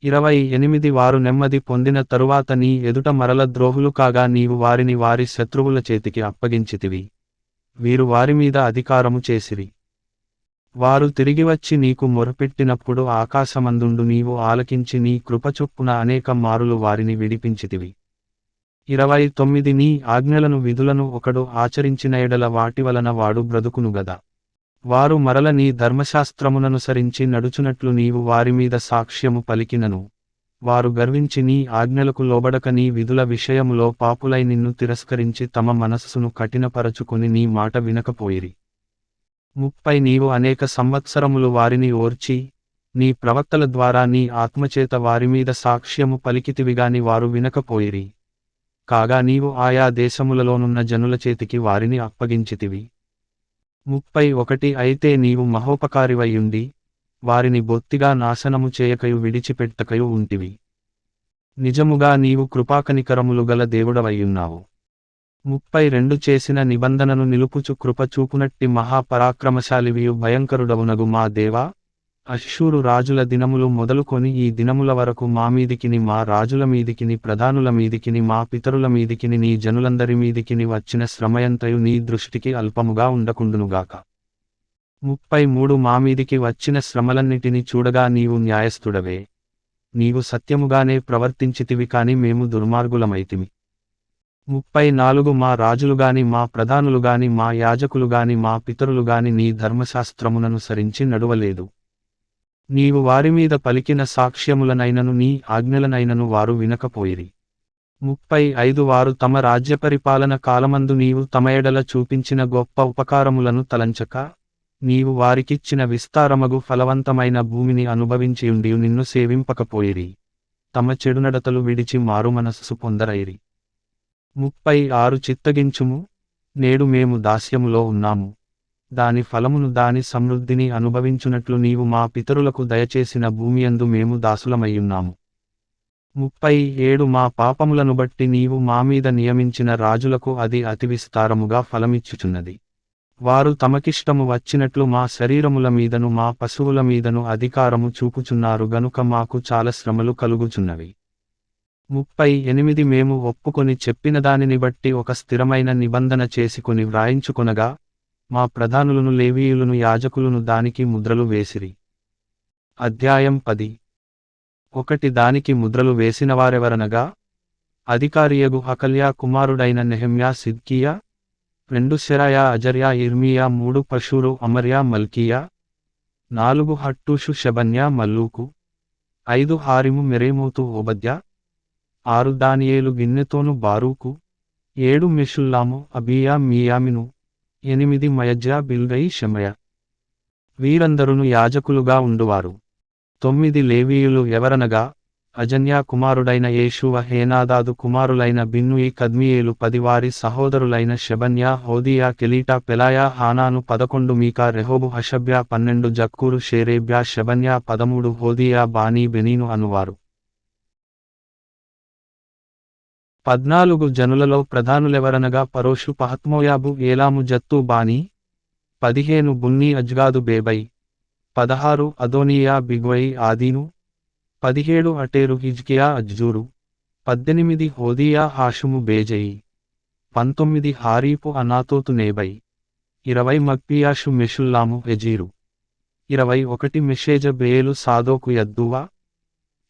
S1: 28 వారు నెమ్మది పొందిన తరువాత నీ ఎదుట మరల ద్రోహులు కాగా నీవు వారిని వారి శత్రువుల చేతికి అప్పగించితివి, వీరు వారిమీద అధికారము చేసిరి. వారు తిరిగివచ్చి నీకు మొరపెట్టినప్పుడు ఆకాశమందుండు నీవు ఆలకించి నీ కృపచొప్పున అనేక మారులు వారిని విడిపించితివి. 29 నీ ఆజ్ఞలను, విధులను ఒకడు ఆచరించిన ఎడల వాటివలన వాడు బ్రతుకును గదా. వారు మరల నీ ధర్మశాస్త్రముననుసరించి నడుచునట్లు నీవు వారిమీద సాక్ష్యము పలికినను వారు గర్వించి నీ ఆజ్ఞలకు లోబడక నీ విధుల విషయములో పాపులై నిన్ను తిరస్కరించి తమ మనస్సును కఠినపరచుకుని నీ మాట వినకపోయిరి. 30 నీవు అనేక సంవత్సరములు వారిని ఓర్చి నీ ప్రవక్తల ద్వారా నీ ఆత్మచేత వారిమీద సాక్ష్యము పలికితివిగాని వారు వినకపోయిరి. కాగా నీవు ఆయా దేశములలోనున్న జనుల చేతికి వారిని అప్పగించితివి. 31 అయితే నీవు మహోపకారివైయుండి వారిని బొత్తిగా నాశనము చేయకయు విడిచిపెట్టకయు ఉంటివి. నిజముగా నీవు కృపాకనికరములు గల దేవుడవయ్యున్నావు. 32 చేసిన నిబంధనను నిలుపుచు కృప చూపునట్టి మహాపరాక్రమశాలివియు భయంకరుడవునగు మా దేవా, అష్షూరు రాజుల దినములు మొదలుకొని ఈ దినముల వరకు మా మీదికిని మా రాజుల మీదికిని ప్రధానుల మీదికిని మా పితరుల మీదికిని నీ జనులందరి మీదికిని వచ్చిన శ్రమయంతయు నీ దృష్టికి అల్పముగా ఉండకుండునుగాక. 33 మా మీదికి వచ్చిన శ్రమలన్నిటిని చూడగా నీవు న్యాయస్థుడవే. నీవు సత్యముగానే ప్రవర్తించితివి కాని మేము దుర్మార్గులమైతిమి. 34 మా రాజులుగాని మా ప్రధానులుగాని మా యాజకులుగాని మా పితరులుగాని నీ ధర్మశాస్త్రముననుసరించి నడువలేదు. నీవు వారిమీద పలికిన సాక్ష్యములనైనను నీ ఆజ్ఞలనైనను వారు వినకపోయిరి. 35 వారు తమ రాజ్యపరిపాలన కాలమందు నీవు తమ ఎడల చూపించిన గొప్ప ఉపకారములను తలంచక, నీవు వారికిచ్చిన విస్తారమగు ఫలవంతమైన భూమిని అనుభవించియుండియు నిన్ను సేవింపకపోయిరి. తమ చెడునడతలు విడిచి మారుమనస్సు పొందరైరి. 36 చిత్తగించుము, నేడు మేము దాస్యములో ఉన్నాము. దాని ఫలమును దాని సమృద్ధిని అనుభవించునట్లు నీవు మా పితరులకు దయచేసిన భూమియందు మేము దాసులమయ్యున్నాము. 37 మా పాపములను బట్టి నీవు మామీద నియమించిన రాజులకు అది అతి విస్తారముగా ఫలమిచ్చుచున్నది. వారు తమకిష్టము వచ్చినట్లు మా శరీరముల మీదను మా పశువుల మీదను అధికారము చూపుచున్నారు గనుక మాకు చాలా శ్రమలు కలుగుచున్నవి. 38 మేము ఒప్పుకొని చెప్పిన దానిని బట్టి ఒక స్థిరమైన నిబంధన చేసుకొని వ్రాయించుకొనగా, మా ప్రధానులను లేవీయులను యాజకులను దానికి ముద్రలు వేసిరి. అధ్యాయం 10. 1 దానికి ముద్రలు వేసినవారెవరనగా, అధికారియగు హకల్యా కుమారుడైన నెహెమ్యా సిద్కియా, 2 శెరాయా అజర్యా ఇర్మీయా, 3 Pashhur Amariah Malchijah, 4 హట్టూషు షెబన్యా మల్లూకు, 5 Harim Meremoth ఓబద్యా, 6 దానియేలు గిన్నెతోను బారూకు, 7 మెషుల్లాము అబీయా మీయామిను, 8 మయజ్జా బిల్గై షెమయ. వీరందరును యాజకులుగా ఉండువారు. 9 లేవీయులు ఎవరనగా, అజన్యా కుమారుడైన యేషూవ, హేనాదాదు కుమారులైన బిన్నూయి, కద్మియేలు, 10 వారి సహోదరులైన షెబన్యా, హోదియా, కెలీటా, పెలాయా, హానాను, 11 మీకా, రెహోబు, హషబ్యా, 12 జక్కూరు, షేరేబ్యా, షెబన్యా, 13 హోదియా, బానీ, బెనీను అనువారు. 14 జనులలో ప్రధానులెవరనగా, పరోషు, పహత్మోయాబు, ఏలాము, జత్తు, బానీ, 15 బున్నీ, అజ్గాదు, బేబై, 16 అదోనీయా, బిగ్వై, ఆదీను, 17 అటేరు, హిజ్కియా, అజ్జూరు, 18 హోదియా, హాషుము, బేజయి, 19 హారీపు, అనాతోతు, నేబై, 20 మగ్పియాషు, మెషుల్లాము, ఎజీరు, 21 మెషేజ, బేయేలు, సాదోకు, యద్దువా,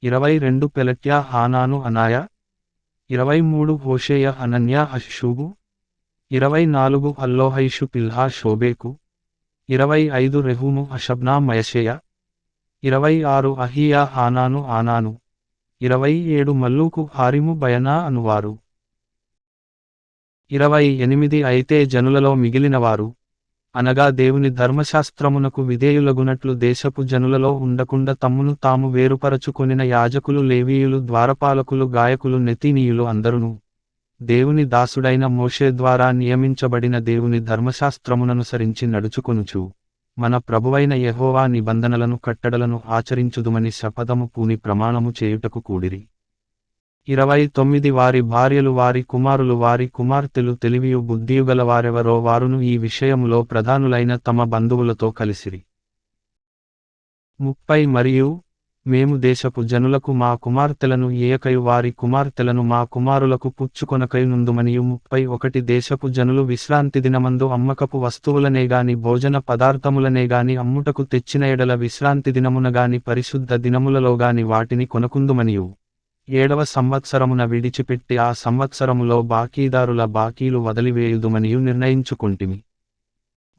S1: 22 పెలట్యా, హానాను, అనాయా, 23 హోషేయ, అనన్యా, అష్షూబు, 24 అల్లోహైషు, పిల్హా, షోబేకు, 25 రెహూము, హషబ్నా, మయషేయ, 26 అహీయా, హానాను, ఆనాను, 27 మల్లూకు, హారిము, బయనా అనువారు. 28 అయితే జనులలో మిగిలినవారు, అనగా దేవుని ధర్మశాస్త్రమునకు విధేయులగునట్లు దేశపు జనులలో ఉండకుండా తమ్మును తాము వేరుపరచుకొనిన యాజకులు, లేవీయులు, ద్వారపాలకులు, గాయకులు, నెతీనీయులు అందరును, దేవుని దాసుడైన మోషే ద్వారా నియమించబడిన దేవుని ధర్మశాస్త్రముననుసరించి నడుచుకొనుచు, మన ప్రభువైన యెహోవా నిబంధనలను కట్టడలను ఆచరించుదుమని శపథము పూని ప్రమాణము చేయుటకు కూడిరి. 29 వారి భార్యలు, వారి కుమారులు, వారి కుమార్తెలు తెలివియు బుద్ధియుగల వారెవరో వారును ఈ విషయములో ప్రధానులైన తమ బంధువులతో కలిసిరి. 30 మరియు మేము దేశపు జనులకు మా కుమార్తెలను ఇయ్యకయు వారి కుమార్తెలను మా కుమారులకు పుచ్చుకొనకయు నుందుమనియు 31 దేశపు జనులు విశ్రాంతి దినమందు అమ్మకపు వస్తువులనేగాని భోజన పదార్థములనేగాని అమ్ముటకు తెచ్చిన ఎడల విశ్రాంతి దినమునగాని పరిశుద్ధ దినములలోగాని వాటిని కొనకుందుమనియు 7వ సంవత్సరమున విడిచిపెట్టి ఆ సంవత్సరములో బాకీదారుల బాకీలు వదిలివేయుదుమనియు నిర్ణయించుకొంటిమి.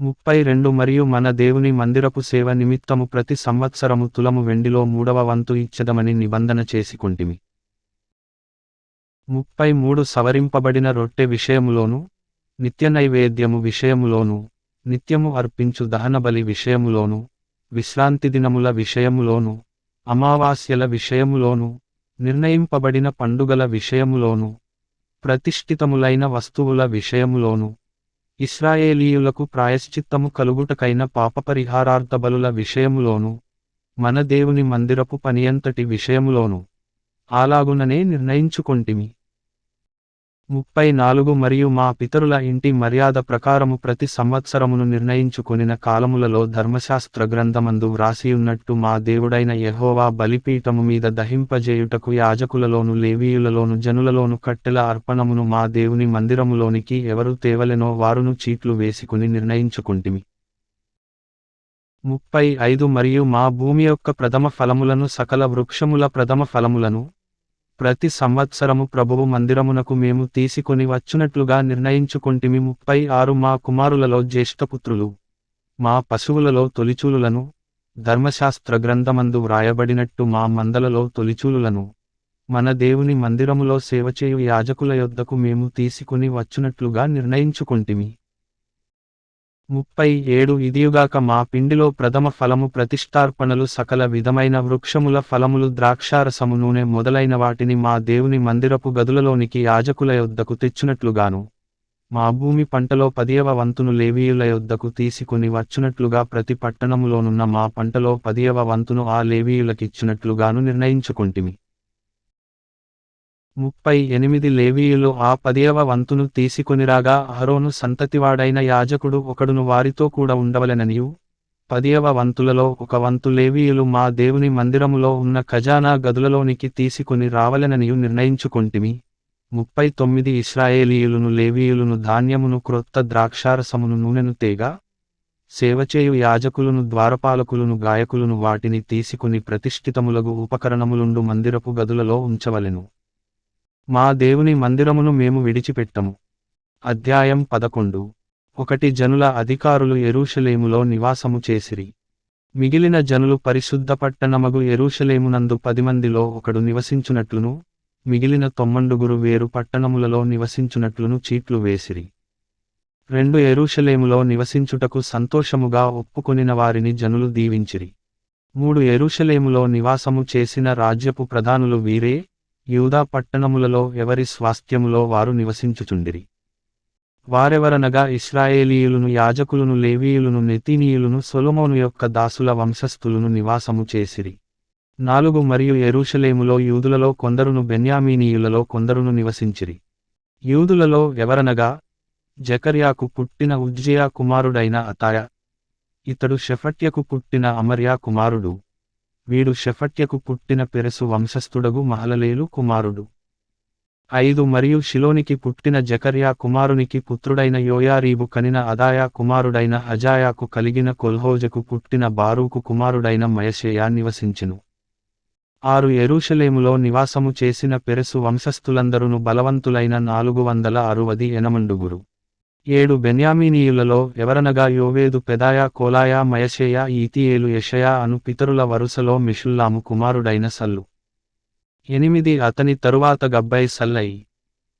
S1: 32 మరియు మన దేవుని మందిరపు సేవ నిమిత్తము ప్రతి సంవత్సరము తులము వెండిలో 3వ వంతు ఇచ్చెదమని నిబంధన చేసుకొంటిమి. 33 సవరింపబడిన రొట్టె విషయములోను, నిత్య నైవేద్యము విషయములోను, నిత్యము అర్పించు దహనబలి విషయములోను, విశ్రాంతి దినముల విషయములోను, అమావాస్యల విషయములోను, నిర్ణయింపబడిన పండుగల విషయములోను, ప్రతిష్ఠితములైన వస్తువుల విషయములోను, ఇశ్రాయేలీయులకు ప్రాయశ్చిత్తము కలుగుటకైన పాపపరిహారార్థ బలుల విషయములోను, మన దేవుని మందిరపు పనియంతటి విషయములోను, అలాగుననే నిర్ణయించుకొంటిమి. 34 మరియు మా పితరుల ఇంటి మర్యాద ప్రకారము ప్రతి సంవత్సరమును నిర్ణయించుకొనిన కాలములలో ధర్మశాస్త్ర గ్రంథమందు వ్రాసియున్నట్టు మా దేవుడైన యెహోవా బలిపీఠము మీద దహింపజేయుటకు యాజకులలోను లేవీయులలోను జనులలోను కట్టెల అర్పణమును మా దేవుని మందిరములోనికి ఎవరు తేవలెనో వారును చీట్లు వేసికుని నిర్ణయించుకొంటిమి. 35 మరియు మా భూమి యొక్క ప్రథమ ఫలములను సకల వృక్షముల ప్రథమ ఫలములను ప్రతి సంవత్సరము ప్రభువు మందిరమునకు మేము తీసుకొని వచ్చునట్లుగా నిర్ణయించుకొంటిమి. 36 మా కుమారులలో జ్యేష్ఠపుత్రులు మా పశువులలో తొలిచూలులను ధర్మశాస్త్ర గ్రంథమందు వ్రాయబడినట్టు మా మందలలో తొలిచూలులను మన దేవుని మందిరములో సేవచేయు యాజకుల యొద్దకు మేము తీసుకొని వచ్చునట్లుగా నిర్ణయించుకొంటిమి. 37 ఇదియుగాక మా పిండిలో ప్రథమ ఫలము ప్రతిష్ఠార్పణలు సకల విధమైన వృక్షముల ఫలములు ద్రాక్షారసము నూనె మొదలైన వాటిని మా దేవుని మందిరపు గదులలోనికి యాజకుల యొద్దకు తెచ్చునట్లుగాను మా భూమి పంటలో 10వ వంతును లేవీయుల యొద్దకు తీసుకొని వచ్చునట్లుగా ప్రతి పట్టణములోనున్న మా పంటలో 10వ వంతును ఆ లేవీయులకిచ్చునట్లుగాను నిర్ణయించుకొంటిమి. 38 లేవీయులు ఆ 10వ వంతును తీసుకొనిరాగా అహరోను సంతతివాడైన యాజకుడు ఒకడును వారితో కూడా ఉండవలెననియు 10వ వంతులలో 1 వంతు లేవీయులు మా దేవుని మందిరములో ఉన్న ఖజానా గదులలోనికి తీసుకొని రావలెననియు నిర్ణయించుకొంటిమి. 39 ఇశ్రాయేలీయులును లేవీయులును ధాన్యమును క్రొత్త ద్రాక్షారసమును నూనెను తేగా సేవచేయు యాజకులను ద్వారపాలకులను గాయకులను వాటిని తీసుకొని ప్రతిష్ఠితములగు ఉపకరణములుండు మందిరపు గదులలో ఉంచవలెను. మా దేవుని మందిరమును మేము విడిచిపెట్టము. అధ్యాయం 11. 1 జనుల అధికారులు యెరూషలేములో నివాసము చేసిరి. మిగిలిన జనులు పరిశుద్ధ పట్టణమగు యెరూషలేమునందు 10 మందిలో ఒకడు నివసించునట్లును మిగిలిన 9 వేరు పట్టణములలో నివసించునట్లును చీట్లు వేసిరి. 2 యెరూషలేములో నివసించుటకు సంతోషముగా ఒప్పుకొనిన వారిని జనులు దీవించిరి. 3 యెరూషలేములో నివాసము చేసిన రాజ్యపు ప్రధానులు వీరే. యూదా పట్టణములలో ఎవరి స్వాస్థ్యములో వారు నివసించుచుండిరి. వారెవరనగా ఇశ్రాయేలీయులును యాజకులును లేవీయులును నెతీనీయులును సొలొమోను యొక్క దాసుల వంశస్థులును నివాసము చేసిరి. 4 మరియు యెరూషలేములో యూదులలో కొందరును బెన్యామీనీయులలో కొందరును నివసించిరి. యూదులలో ఎవరనగా జకర్యాకు పుట్టిన ఉజ్జియా కుమారుడైన అతాయ, ఇతడు షెఫట్యకు పుట్టిన అమర్యా కుమారుడు, వీడు షెఫట్యకు పుట్టిన పెరెసు వంశస్థుడగు మహలలేలు కుమారుడు. 5 మరియు షిలోనికి పుట్టిన జకర్యా కుమారునికి పుత్రుడైన యోయారీబు కనిన అదాయా కుమారుడైన అజాయాకు కలిగిన కొల్హోజకు పుట్టిన బారూకు కుమారుడైన మయషేయా నివసించెను. 6 యెరూషలేములో నివాసము చేసిన పెరెసు వంశస్థులందరును బలవంతులైన 468. 7 బెన్యామీనీయులలో ఎవరనగా యోవేదు పెదాయా కోలాయా మయషేయా ఈతీయేలు యెషయా అను పితరుల వరుసలో మెషుల్లాము కుమారుడైన సల్లు. 8 అతని తరువాత గబ్బై సల్లై.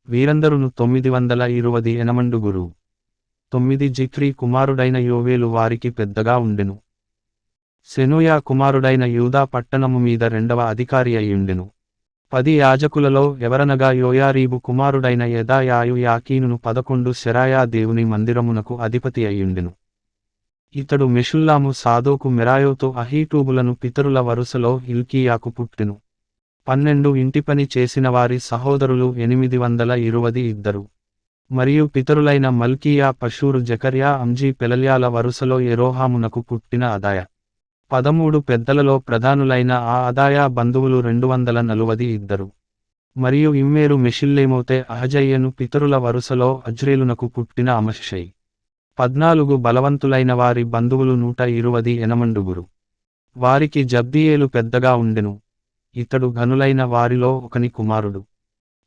S1: వీరందరును 928. 9 జిక్రీ కుమారుడైన యోవేలు వారికి పెద్దగా ఉండెను. సెనూయా కుమారుడైన యూదా పట్టణము మీద 2వ అధికారి అయ్యుండెను. 10 యాజకులలో ఎవరనగా యోయారీబు కుమారుడైన యెదాయాయు యాకీనును. 11 శెరాయా దేవుని మందిరమునకు అధిపతి అయ్యుండెను. ఇతడు మెషుల్లాము సాదోకు మెరాయోతు అహీటూబులను పితరుల వరుసలో హిల్కీయాకు పుట్టెను. 12 ఇంటిపని చేసిన వారి సహోదరులు 822. మరియు పితరులైన మల్కీయా పషూరు జకర్యా అంజీ పెలల్యాల వరుసలో యెరోహామునకు పుట్టిన అదాయ. 13 పెద్దలలో ప్రధానులైన ఆ అదాయా బంధువులు 242. మరియు ఇమ్మేరు మెషిల్లేమోతే అహజయ్యను పితరుల వరుసలో అజ్రేలునకు పుట్టిన అమషై. 14 బలవంతులైన వారి బంధువులు 128. వారికి జబ్దియేలు పెద్దగా ఉండెను, ఇతడు ఘనులైన వారిలో ఒకని కుమారుడు.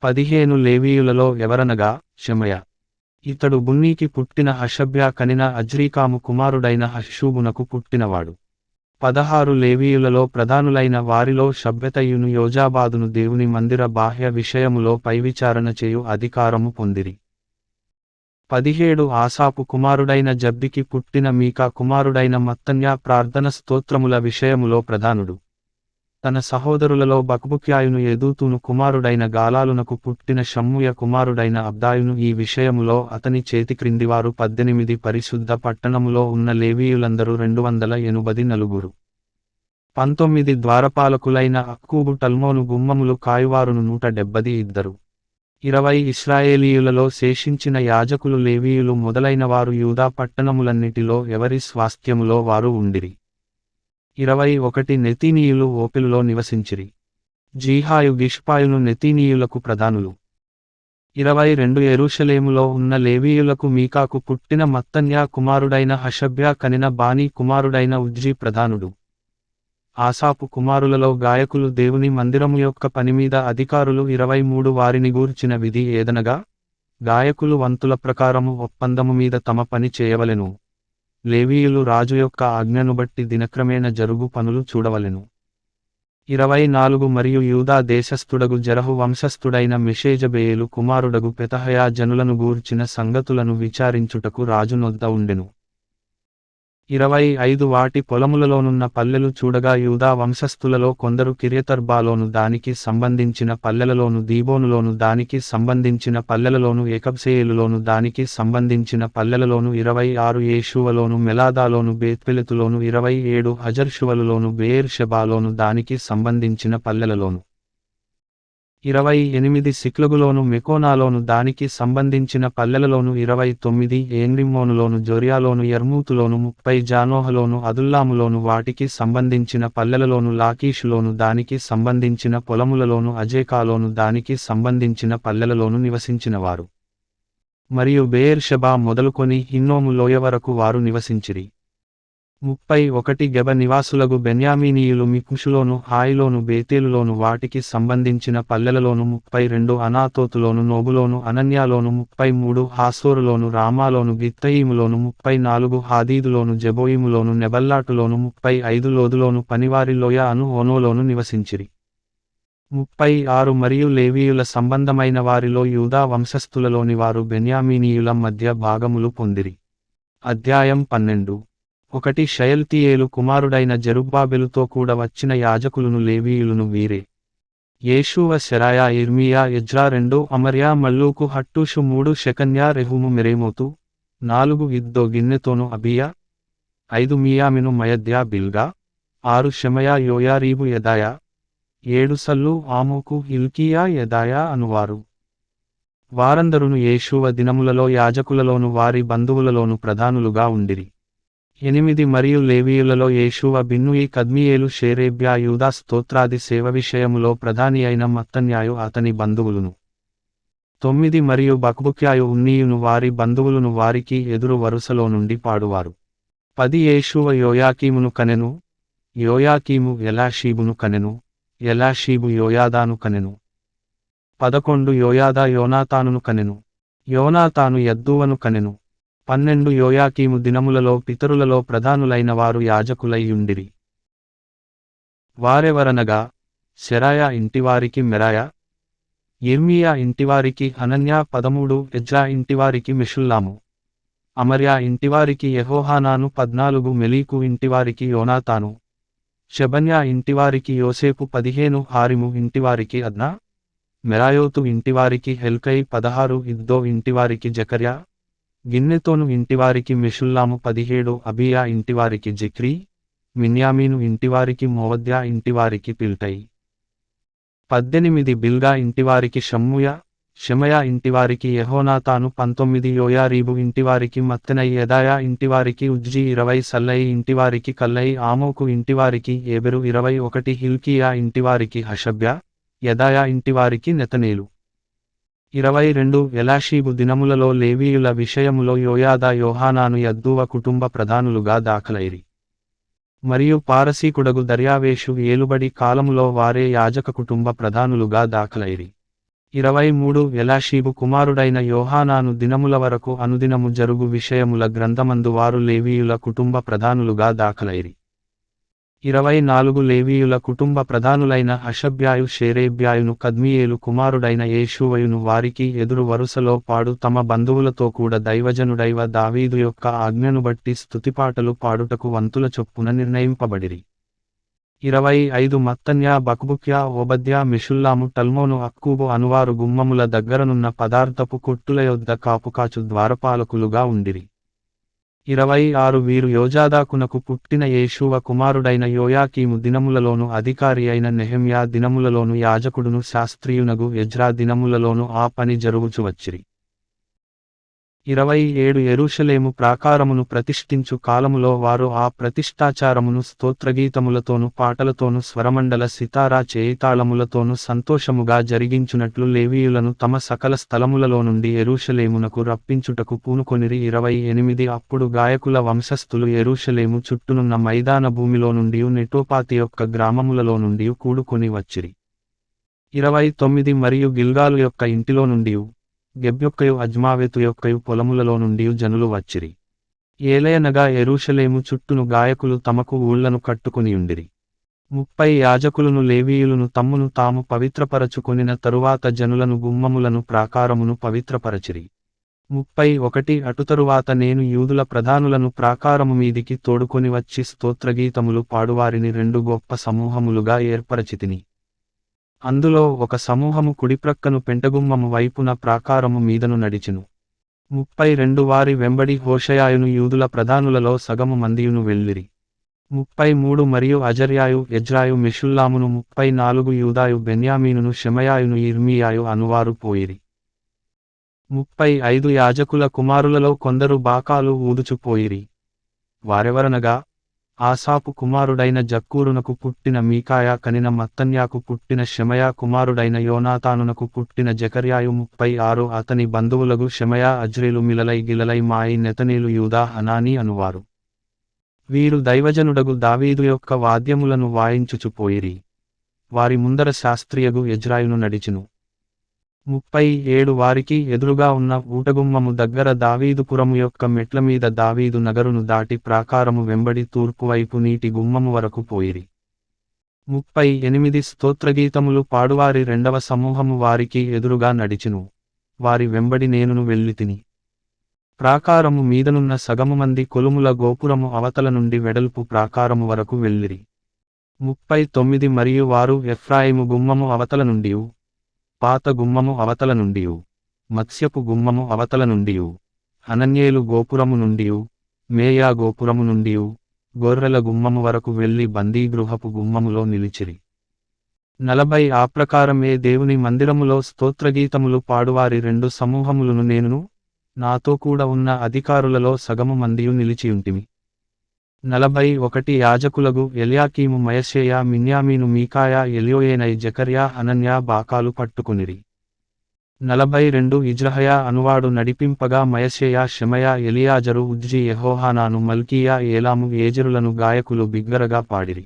S1: 15 లేవీయులలో ఎవరనగా షెమయ, ఇతడు బున్నీకి పుట్టిన హషబ్యా కనిన అజ్రీకాము కుమారుడైన హషూబునకు పుట్టినవాడు. 16 లేవీయులలో ప్రధానులైన వారిలో షబ్బెతయును యోజాబాదును దేవుని మందిర బాహ్య విషయములో పైవిచారణ చేయు అధికారము పొందిరి. 17 ఆసాపు కుమారుడైన జబ్బికి పుట్టిన మీకా కుమారుడైన మత్తన్యా ప్రార్థన స్తోత్రముల విషయములో ప్రధానుడు. తన సహోదరులలో బక్బుక్యాయును ఎదూతును కుమారుడైన గాలాలునకు పుట్టిన షమ్ముయ కుమారుడైన అబ్దాయును ఈ విషయములో అతని చేతి క్రిందివారు 18. పరిశుద్ధ పట్టణములో ఉన్న లేవీయులందరూ 284. 19 ద్వారపాలకులైన అక్కూబు టల్మోను గుమ్మములు కాయువారును 172 20 ఇశ్రాయేలీయులలో శేషించిన యాజకులు లేవీయులు మొదలైనవారు యూదా పట్టణములన్నిటిలో ఎవరి స్వాస్థ్యములో వారు ఉండిరి. 21 నెతీనీయులు ఓపెలులో నివసించిరి. జీహాయు గిష్పాయును నెతీనీయులకు ప్రధానులు. 22 యెరూషలేములో ఉన్న లేవీయులకు మీకాకు పుట్టిన మత్తన్యా కుమారుడైన హషబ్యా కనిన బానీ కుమారుడైన ఉజ్జీ ప్రధానుడు. ఆసాపు కుమారులలో గాయకులు దేవుని మందిరము యొక్క పనిమీద అధికారులు 23 వారిని గూర్చిన విధి ఏదనగా, గాయకులు వంతుల ప్రకారము ఒప్పందము మీద తమ పని చేయవలెను. లేవీయులు రాజు యొక్క ఆజ్ఞను బట్టి దినక్రమేణ జరుగు పనులు చూడవలెను. 24 మరియు యూదా దేశస్థుడగు జెరహు వంశస్థుడైన మెషేజబెయేలు కుమారుడగు పెతహయా జనులను గూర్చిన సంగతులను విచారించుటకు రాజు నొద్ద ఉండెను. 25 వాటి పొలములలోనున్న పల్లెలు చూడగా యూదా వంశస్థులలో కొందరు కిర్యతర్బాలోను దానికి సంబంధించిన పల్లెలలోను దీబోనులోను దానికి సంబంధించిన పల్లెలలోను ఏకబ్సేయేలులోను దానికి సంబంధించిన పల్లెలలోను 26 యేషూవలోను మెలాదాలోను బేత్పెలెతులోను 27 హజర్షువలులోను బెయేర్షెబాలోను దానికి సంబంధించిన పల్లెలలోను 28 సిక్లగులోను మెకోనాలోను దానికి సంబంధించిన పల్లెలలోను 29 ఏన్రిమ్మోనులోను జొర్యాలోను యర్మూతులోను 30 జానోహలోను అదుల్లాములోను వాటికి సంబంధించిన పల్లెలలోను లాకీషులోను దానికి సంబంధించిన పొలములలోను అజేకాలోను దానికి సంబంధించిన పల్లెలలోను నివసించినవారు. మరియు బెయేర్షెబా మొదలుకొని హిన్నోము లోయ వరకు వారు నివసించిరి. 31 గెబ నివాసులగు బెన్యామీనీయులు మిక్ముషులోను హాయిలోను బేతేలులోను వాటికి సంబంధించిన పల్లెలలోను 32 అనాతోతులోను నోబులోను అనన్యాలోను 33 హాసోరులోను రామాలోను గిత్తయీములోను 34 హాదీదులోను జెబోయిములోను నెబల్లాటులోను 35 లోదులోను పనివారి లోయ అను ఓనోలోను నివసించిరి. 36 మరియు లేవీయుల సంబంధమైన వారిలో యూదా వంశస్థులలోని వారు బెన్యామీనీయుల మధ్య భాగములు పొందిరి. అధ్యాయం 12 1 షయల్తీయేలు కుమారుడైన జెరుబ్బాబెలుతో కూడా వచ్చిన యాజకులును లేవీయులును వీరే: యేషూవ శెరాయా ఇర్మీయా Ezra 2 Amariah మల్లూకు హట్టూషు 3 షెకన్యా రెహూము Meremoth 4 ఇద్దో గిన్నెతోను అబియా 5 మియామిను మయద్యా బిల్గా 6 Shemaiah యోయారీబు Jedaiah 7 సల్లు ఆమోకు Hilkiah Jedaiah అనువారు. వారందరును యేషూవ దినములలో యాజకులలోను వారి బంధువులలోను ప్రధానులుగా ఉండిరి. 8 మరియు లేవీయులలో యేషూవ బిన్నూయి కద్మీయేలు షేరేబ్యా యూదా స్తోత్రాది సేవ విషయములో ప్రధాని అయిన మత్తన్యాయు అతని బంధువులును. 9 మరియు బక్బుక్యాయు ఉన్నీయును వారి బంధువులును వారికి ఎదురు వరుసలో నుండి పాడువారు. 10 యేషూవ యోయాకీమును కనెను. యోయాకీము ఎలాషీబును కనెను. ఎలాషీబు యోయాదాను కనెను. 11 యోయాదా యోనాతానును కనెను. యోనాతాను యద్దూవను కనెను. 12 యోయాకీము దినములలో పితరులలో ప్రధానులైన వారు యాజకులై యుండిరి. వారెవరనగా, శెరాయా ఇంటివారికి మెరాయా, ఇర్మీయా ఇంటివారికి హనన్యా 13 ఎజ్రా ఇంటివారికి మెషుల్లాము, అమర్యా ఇంటివారికి యెహోహానాను 14 మెలీకు ఇంటివారికి యోనాతాను, షెబన్యా ఇంటివారికి యోసేపు 15 హారిము ఇంటివారికి అద్నా, మెరాయోతు ఇంటివారికి హెల్కై 16 ఇద్దో ఇంటివారికి జకర్యా, గిన్నెతోను ఇంటివారికి Meshullam 17 అబియా ఇంటివారికి జిక్రీ, Miniamin ఇంటివారికి మోవద్యా ఇంటివారికి పిల్టై, 18 బిల్గా ఇంటివారికి షమ్మూయా, Shemaiah ఇంటివారికి యెహోనాతాను 19 యోయారీబు ఇంటివారికి మత్తెనై Jedaiah ఇంటివారికి Uzzi 20 సల్లయి ఇంటివారికి కల్లై ఆమోకు ఇంటివారికి ఏబెరు 21 Hilkiah ఇంటివారికి హషబ్యా, Jedaiah ఇంటివారికి నెతనేలు. 22 ఎలాషీబు దినములలో లేవీయుల విషయములో యోయాదా యోహానాను యద్దూవ కుటుంబ ప్రధానులుగా దాఖలైరి. మరియు పారసీకుడగు దర్యావేషు ఏలుబడి కాలములో వారే యాజక కుటుంబ ప్రధానులుగా దాఖలైరి. 23 ఎలాషీబు కుమారుడైన యోహానాను దినముల వరకు అనుదినము జరుగు విషయముల గ్రంథమందు వారు లేవీయుల కుటుంబ ప్రధానులుగా దాఖలైరి. 24 లేవీయుల కుటుంబ ప్రధానులైన హషబ్యాయు షేరేబ్యాయును కద్మీయేలు కుమారుడైన యేషూవయును వారికి ఎదురు వరుసలో పాడు తమ బంధువులతో కూడా దైవజనుడైవ దావీదు యొక్క ఆజ్ఞను బట్టి స్తుతిపాటలు పాడుటకు వంతుల చొప్పున నిర్ణయింపబడిరి. 25 మత్తన్యా బక్బుక్యా ఓబద్యా మెషుల్లాము టల్మోను అక్కూబు అనువారు గుమ్మముల దగ్గరనున్న పదార్థపు కొట్టుల యొద్ద కాపుకాచు ద్వారపాలకులుగా ఉండిరి. 26 వీరు యోజాదాకునకు పుట్టిన యేషూవ కుమారుడైన యోయాకీము దినములలోను అధికారి అయిన నెహెమ్యా దినములలోను యాజకుడును శాస్త్రియునగు ఎజ్రా దినములలోను ఆ పని జరుగుచు వచ్చిరి. 27 యెరూషలేము ప్రాకారమును ప్రతిష్ఠించు కాలములో వారు ఆ ప్రతిష్ఠాచారమును స్తోత్రగీతములతోను పాటలతోను స్వరమండల సితారా చేయితాళములతోను సంతోషముగా జరిగించునట్లు లేవీయులను తమ సకల స్థలములలో నుండి యెరూషలేమునకు రప్పించుటకు పూనుకొనిరి. 28 అప్పుడు గాయకుల వంశస్థులు యెరూషలేము చుట్టూనున్న మైదాన భూమిలో నుండియు నెటోపాతి యొక్క గ్రామములలో నుండియు కూడుకొని వచ్చిరి. 29 మరియు గిల్గాలు యొక్క ఇంటిలో నుండియు గెబ్యొక్కయు అజ్మావెతు యొక్కయు పొలములలో నుండి జనులు వచ్చిరి. ఏలయనగా యెరూషలేము చుట్టూను గాయకులు తమకు ఊళ్లను కట్టుకునియుండిరి. 30 యాజకులను లేవీయులను తమ్మును తాము పవిత్రపరచుకొనిన తరువాత జనులను గుమ్మములను ప్రాకారమును పవిత్రపరచిరి. 31 అటుతరువాత నేను యూదుల ప్రధానులను ప్రాకారము మీదికి తోడుకొని వచ్చి స్తోత్రగీతములు పాడువారిని 2 గొప్ప సమూహములుగా ఏర్పరచితిని. అందులో ఒక సమూహము కుడిప్రక్కను పెంటగుమ్మము వైపున ప్రాకారము మీదను నడిచెను. 32 వారి వెంబడి హోషయాయును యూదుల ప్రధానులలో సగము మందియును వెళ్ళిరి. 33 మరియు అజర్యాయు ఎజ్రాయు మెషుల్లామును 34 యూదాయు బెన్యామీనును షెమయాయును ఇర్మీయాయు అనువారు పోయిరి. 35 యాజకుల కుమారులలో కొందరు బాకాలు ఊదుచుపోయిరి. వారెవరనగా ఆసాపు కుమారుడైన జక్కూరునకు పుట్టిన మీకాయా కనిన మత్తన్యాకు పుట్టిన షెమయా కుమారుడైన యోనాతానునకు పుట్టిన జకర్యాయు 36 అతని బంధువులగు షెమయా అజ్రేలు మిలలై గిలలై మాయి నెతనేలు యూదా హనానీ అనువారు. వీరు దైవజనుడగు దావీదు యొక్క వాద్యములను వాయించుచుపోయిరి. వారి ముందర శాస్త్రియగు ఎజ్రాయును నడిచెను. 37 వారికి ఎదురుగా ఉన్న ఊటగుమ్మము దగ్గర దావీదుపురము యొక్క మెట్లమీద దావీదు నగరును దాటి ప్రాకారము వెంబడి తూర్పువైపు నీటి గుమ్మము వరకు పోయిరి. 38 స్తోత్రగీతములు పాడువారి రెండవ సమూహము వారికి ఎదురుగా నడిచెను. వారి వెంబడి నేనును వెళ్ళితిని. ప్రాకారము మీదనున్న సగము మంది కొలుముల గోపురము అవతల నుండి వెడల్పు ప్రాకారము వరకు వెళ్ళిరి. 39 మరియు వారు ఎఫ్రాయిము గుమ్మము అవతల నుండియు పాత గుమ్మము అవతల నుండియు మత్స్యపు గుమ్మము అవతల నుండియు హనన్యేలు గోపురము నుండియు మేయా గోపురము నుండియు గొర్రెల గుమ్మము వరకు వెళ్లి బందీగృహపు గుమ్మములో నిలిచిరి. 40 ఆ ప్రకారమే దేవుని మందిరములో స్తోత్రగీతములు పాడువారి 2 సమూహములను నేనును నాతో కూడా ఉన్న అధికారులలో సగము మందియు నిలిచియుంటిమి. 41 యాజకులగు ఎల్యాకీము మయషేయా మిన్యామీను మీకాయా ఎల్యోయేనై జకర్యా హనన్యా బాకాలు పట్టుకునిరి. 42 ఇజ్రహయా అనువాడు నడిపింపగా మయషేయా షెమయా ఎలియాజరు ఉజ్జీ యెహోహానాను మల్కీయా ఏలాము ఏజెరులను గాయకులు బిగ్గరగా పాడిరి.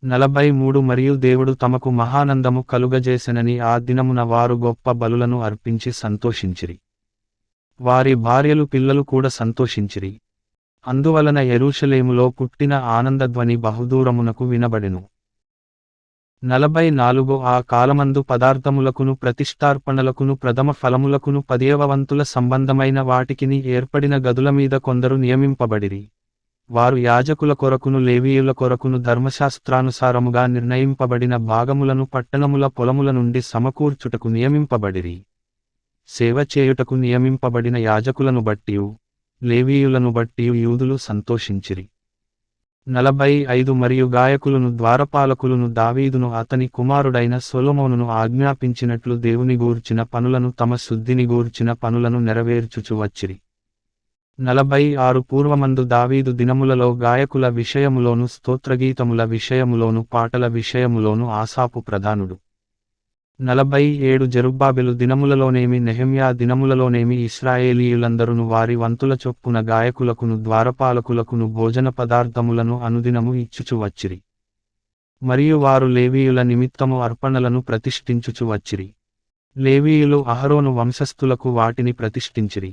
S1: 43 మరియు దేవుడు తమకు మహానందము కలుగజేసెనని ఆ దినమున వారు గొప్ప బలులను అర్పించి సంతోషించిరి. వారి భార్యలు పిల్లలు కూడా సంతోషించిరి. అందువలన యెరూషలేములో పుట్టిన ఆనందధ్వని బహుదూరమునకు వినబడెను. 44 ఆ కాలమందు పదార్థములకును ప్రతిష్ఠార్పణలకును ప్రథమ ఫలములకును 10వ వంతుల సంబంధమైన వాటికిని ఏర్పడిన గదుల మీద కొందరు నియమింపబడిరి. వారు యాజకుల కొరకును లేవీయుల కొరకును ధర్మశాస్త్రానుసారముగా నిర్ణయింపబడిన భాగములను పట్టణముల పొలముల నుండి సమకూర్చుటకు నియమింపబడిరి. సేవ చేయుటకు నియమింపబడిన యాజకులను బట్టియు లేవీయులను బట్టియు యూదులు సంతోషించిరి. 45 మరియు గాయకులను ద్వారపాలకులను దావీదును అతని కుమారుడైన సొలొమోనును ఆజ్ఞాపించినట్లు దేవుని గూర్చిన పనులను తమ శుద్ధిని గూర్చిన పనులను నెరవేర్చుచు వచ్చిరి. 46 పూర్వమందు దావీదు దినములలో గాయకుల విషయములోను స్తోత్రగీతముల విషయములోను పాటల విషయములోను ఆసాపు ప్రధానుడు. 47 జెరుబ్బాబెలు దినములలోనేమి నెహెమ్యా దినములలోనేమి ఇశ్రాయేలీయులందరును వారి వంతుల చొప్పున గాయకులకును ద్వారపాలకులకును భోజన పదార్థములను అనుదినము ఇచ్చుచు వచ్చిరి. మరియు వారు లేవీయుల నిమిత్తము అర్పణలను ప్రతిష్ఠించుచు వచ్చిరి. లేవీయులు అహరోను వంశస్థులకు వాటిని ప్రతిష్ఠించిరి.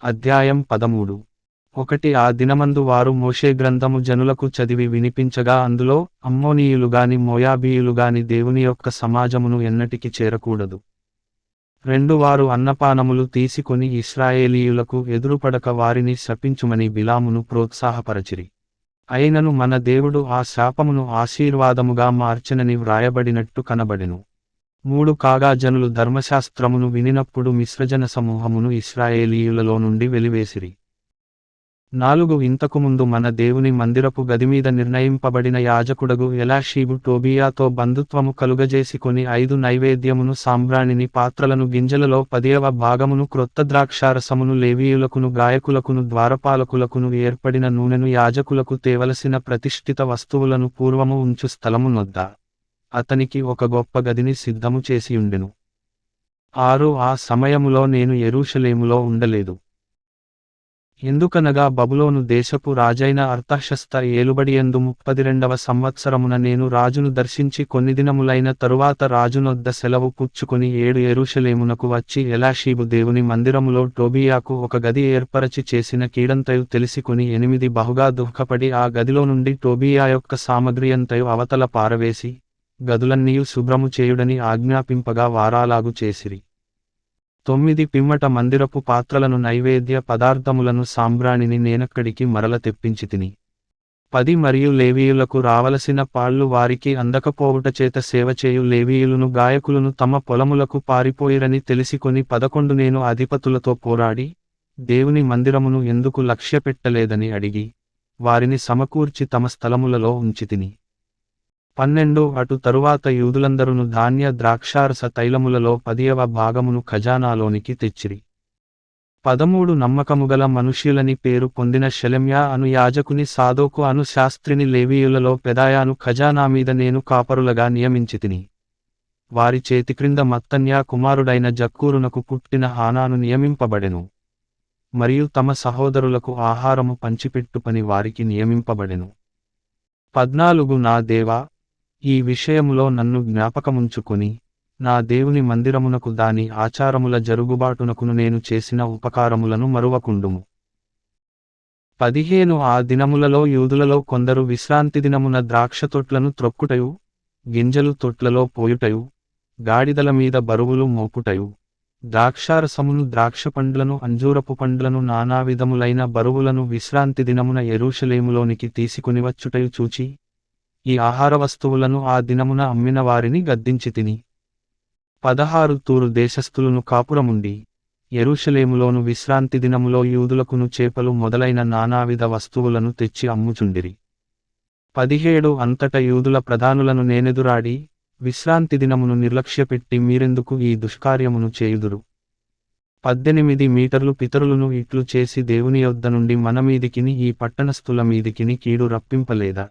S1: అధ్యాయం 13 ఆ దినమందు వారు మోషే గ్రంథము జనులకు చదివి వినిపించగా అందులో అమ్మోనీయులుగాని మోయాబీయులుగాని దేవుని యొక్క సమాజమును ఎన్నటికి చేరకూడదు. 2 వారు అన్నపానములు తీసుకొని ఇశ్రాయేలీయులకు ఎదురుపడక వారిని శపించుమని బిలామును ప్రోత్సాహపరచిరి. అయినను మన దేవుడు ఆ శాపమును ఆశీర్వాదముగా మార్చెనని వ్రాయబడినట్టు కనబడెను. 3 కాగా జనులు ధర్మశాస్త్రమును వినినప్పుడు మిశ్రజన సమూహమును ఇశ్రాయేలీయులలో నుండి వెలివేసిరి. 4 ఇంతకుముందు మన దేవుని మందిరపు గదిమీద నిర్ణయింపబడిన యాజకుడగు ఎలాషీబు టోబియాతో బంధుత్వము కలుగజేసికొని 5 నైవేద్యమును సాంబ్రాణిని పాత్రలను గింజలలో 10వ భాగమును క్రొత్త ద్రాక్షారసమును లేవీయులకును గాయకులకును ద్వారపాలకులకును ఏర్పడిన నూనెను యాజకులకు తేవలసిన ప్రతిష్ఠిత వస్తువులను పూర్వము ఉంచు స్థలమునొద్ద అతనికి ఒక గొప్ప గదిని సిద్ధము చేసియుండెను. 6 ఆ సమయములో నేను యెరూషలేములో ఉండలేదు. ఎందుకనగా బబులోను దేశపు రాజైన అర్తహషస్త ఏలుబడియందు 32వ సంవత్సరమున నేను రాజును దర్శించి కొన్ని దినములైన తరువాత రాజునొద్ద సెలవు పుచ్చుకొని 7 యెరూషలేమునకు వచ్చి ఎలాషీబు దేవుని మందిరములో టోబియాకు ఒక గది ఏర్పరచి చేసిన కీడంతయు తెలిసికొని 8 బహుగా దుఃఖపడి ఆ గదిలో నుండి టోబియా యొక్క సామగ్రియంతయు అవతల పారవేసి గదులన్నీయు శుభ్రము చేయుడని ఆజ్ఞాపింపగా వారాలాగు చేసిరి. 9 పిమ్మట మందిరపు పాత్రలను నైవేద్య పదార్థములను సాంబ్రాణిని నేనక్కడికి మరల తెప్పించితిని. 10 మరియు లేవీయులకు రావలసిన పాళ్ళు వారికి అందకపోవుటచేత సేవచేయు లేవీయులను గాయకులను తమ పొలములకు పారిపోయిరని తెలిసికొని 11 నేను అధిపతులతో పోరాడి దేవుని మందిరమును ఎందుకు లక్ష్యపెట్టలేదని అడిగి వారిని సమకూర్చి తమ స్థలములలో ఉంచితిని. 12 అటు తరువాత యూదులందరును ధాన్య ద్రాక్షారస తైలములలో 10వ భాగమును ఖజానాలోనికి తెచ్చిరి. 13 నమ్మకముగల మనుష్యులని పేరు పొందిన షెలెమ్యా అను యాజకుని సాదోకు అను శాస్త్రిని లేవీయులలో పెదాయాను ఖజానా మీద నేను కాపరులుగా నియమించితిని. వారి చేతిక్రింద మత్తన్యా కుమారుడైన జక్కూరునకు పుట్టిన హానాను నియమింపబడెను. మరియు తమ సహోదరులకు ఆహారము పంచిపెట్టు పని వారికి నియమింపబడెను. 14 నా దేవా, ఈ విషయములో నన్ను జ్ఞాపకముంచుకొని నా దేవుని మందిరమునకు దాని ఆచారముల జరుగుబాటునకును నేను చేసిన ఉపకారములను మరువకుండుము. 15 ఆ దినములలో యూదులలో కొందరు విశ్రాంతి దినమున ద్రాక్ష తొట్లను త్రొక్కుటయు, గింజలు తొట్లలో పోయుటయు, గాడిదల మీద బరువులు మోపుటయు, ద్రాక్షారసమును ద్రాక్షపండ్లను అంజూరపు పండ్లను నానావిధములైన బరువులను విశ్రాంతి దినమున యెరూషలేములోనికి తీసుకునివచ్చుటయు చూచి ఈ ఆహార వస్తువులను ఆ దినమున అమ్మిన వారిని గద్దించితిని. 16 తూరు దేశస్థులను కాపురముండి యెరూషలేములోను విశ్రాంతి దినములో యూదులకును చేపలు మొదలైన నానావిధ వస్తువులను తెచ్చి అమ్ముచుండిరి. 17 అంతట యూదుల ప్రధానులను నేనెదురాడి విశ్రాంతి దినమును నిర్లక్ష్యపెట్టి మీరెందుకు ఈ దుష్కార్యమును చేయుదురు? 18 మీటర్లు పితరులను ఇట్లు చేసి దేవుని యొద్ద నుండి మనమీదికిని ఈ పట్టణస్థుల మీదికిని కీడు రప్పింపలేదా?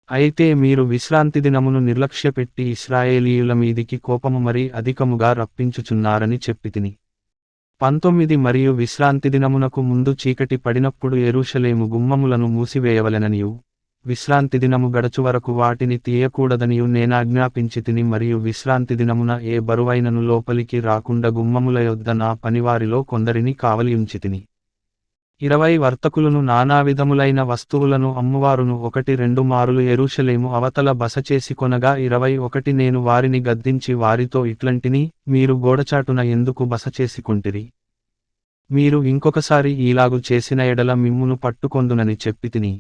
S1: అయితే మీరు విశ్రాంతి దినమును నిర్లక్ష్యపెట్టి ఇశ్రాయేలీయుల మీదికి కోపము మరీ అధికముగా రప్పించుచున్నారని చెప్పితిని. 19 మరియు విశ్రాంతి దినమునకు ముందు చీకటి పడినప్పుడు యెరూషలేము గుమ్మములను మూసివేయవలెననియు విశ్రాంతి దినము గడచు వరకు వాటిని తీయకూడదనియు నేనాజ్ఞాపించితిని. మరియు విశ్రాంతి దినమున ఏ బరువైనను లోపలికి రాకుండా గుమ్మముల యొద్ద నా పనివారిలో కొందరిని కావలియుంచితిని. 20 వర్తకులను నానావిధములైన వస్తువులను అమ్మువారును 1-2 మారులు యెరూషలేము అవతల బసచేసి కొనగా 21 నేను వారిని గద్దించి వారితో ఇట్లంటిని, మీరు గోడచాటున ఎందుకు బసచేసికొంటిరి? మీరు ఇంకొకసారి ఈలాగు చేసిన ఎడల మిమ్మును పట్టుకొందునని చెప్పితిని.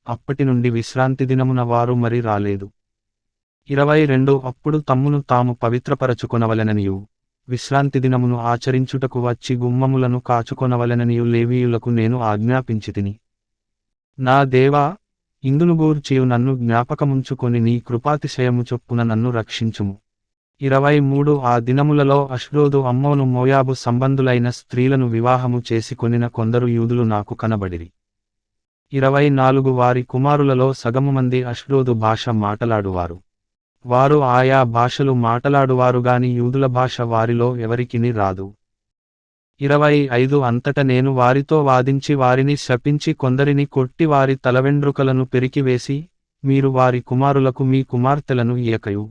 S1: అప్పటి నుండి విశ్రాంతి దినమున వారు మరి రాలేదు. 22 అప్పుడు తమ్మును తాము పవిత్రపరచుకొనవలెననియు విశ్రాంతి దినమును ఆచరించుటకు వచ్చి గుమ్మములను కాచుకొనవలెననియు లేవీయులకు నేను ఆజ్ఞాపించితిని. నా దేవా, ఇందును గూర్చియు నన్ను జ్ఞాపకముంచుకొని నీ కృపాతిశయము చొప్పున నన్ను రక్షించుము. 23 ఆ దినములలో అష్డోదు అమ్మోను మోయాబు సంబంధులైన స్త్రీలను వివాహము చేసుకొనిన కొందరు యూదులు నాకు కనబడిరి. 24 వారి కుమారులలో సగము మంది అష్డోదు భాష మాటలాడువారు. వారు ఆయా భాషలు మాటలాడువారుగాని యూదుల భాష వారిలో ఎవరికిని రాదు. 25 అంతట నేను వారితో వాదించి వారిని శపించి కొందరిని కొట్టి వారి తలవెండ్రుకలను పెరికివేసి, మీరు వారి కుమారులకు మీ కుమార్తెలను ఇయ్యకయు,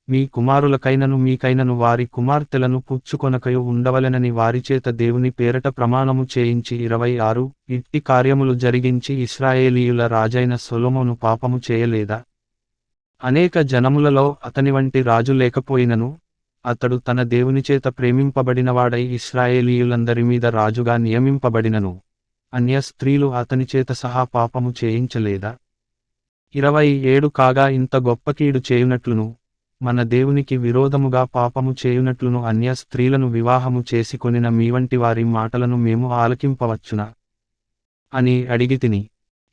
S1: మీ కుమారులకైనను మీకైనను వారి కుమార్తెలను పుచ్చుకొనకయు ఉండవలెనని వారిచేత దేవుని పేరట ప్రమాణము చేయించి 26 ఇట్టి కార్యములు జరిగించి ఇశ్రాయేలీయుల రాజైన సొలొమోను పాపము చేయలేదా? అనేక జనములలో అతని వంటి రాజు లేకపోయినను అతడు తన దేవునిచేత ప్రేమింపబడినవాడై ఇశ్రాయేలీయులందరి మీద రాజుగా నియమింపబడినను అన్య స్త్రీలు అతనిచేత సహా పాపము చేయించలేదా? 27 కాగా ఇంత గొప్ప కీడు చేయునట్లును మన దేవునికి విరోధముగా పాపము చేయునట్లును అన్య స్త్రీలను వివాహము చేసుకొనిన మీవంటి వారి మాటలను మేము ఆలకింపవచ్చునా? అని అడిగితిని.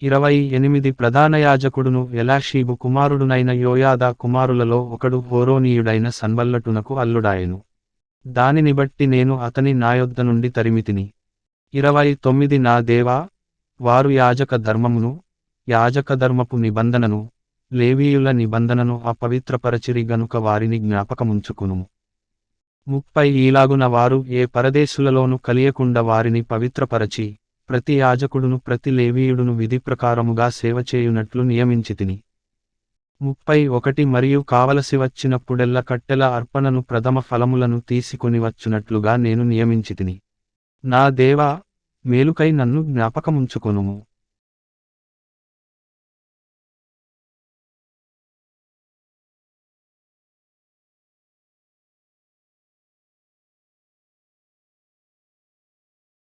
S1: 28 ప్రధాన యాజకుడును ఎలాషీబు కుమారుడునైన యోయాదా కుమారులలో ఒకడు హోరోనీయుడైన సన్బల్లటునకు అల్లుడాయెను. దానిని బట్టి నేను అతని నా యొద్ద నుండి తరిమితిని. 29 నా దేవా, వారు యాజక ధర్మమును, యాజకధర్మపు నిబంధనను, లేవీయుల నిబంధనను అపవిత్రపరచిరి గనుక వారిని జ్ఞాపకముంచుకునుము. 30 ఈలాగున వారు ఏ పరదేశులలోను కలియకుండా వారిని పవిత్రపరచి, ప్రతి యాజకుడును ప్రతి లేవీయుడును విధి ప్రకారముగా సేవ చేయునట్లు నియమించితిని. 31 మరియు కావలసి వచ్చినప్పుడెల్ల కట్టెల అర్పణను ప్రథమ ఫలములను తీసుకొని వచ్చునట్లుగా నేను నియమించితిని. నా దేవా, మేలుకై నన్ను జ్ఞాపకముంచుకొనుము.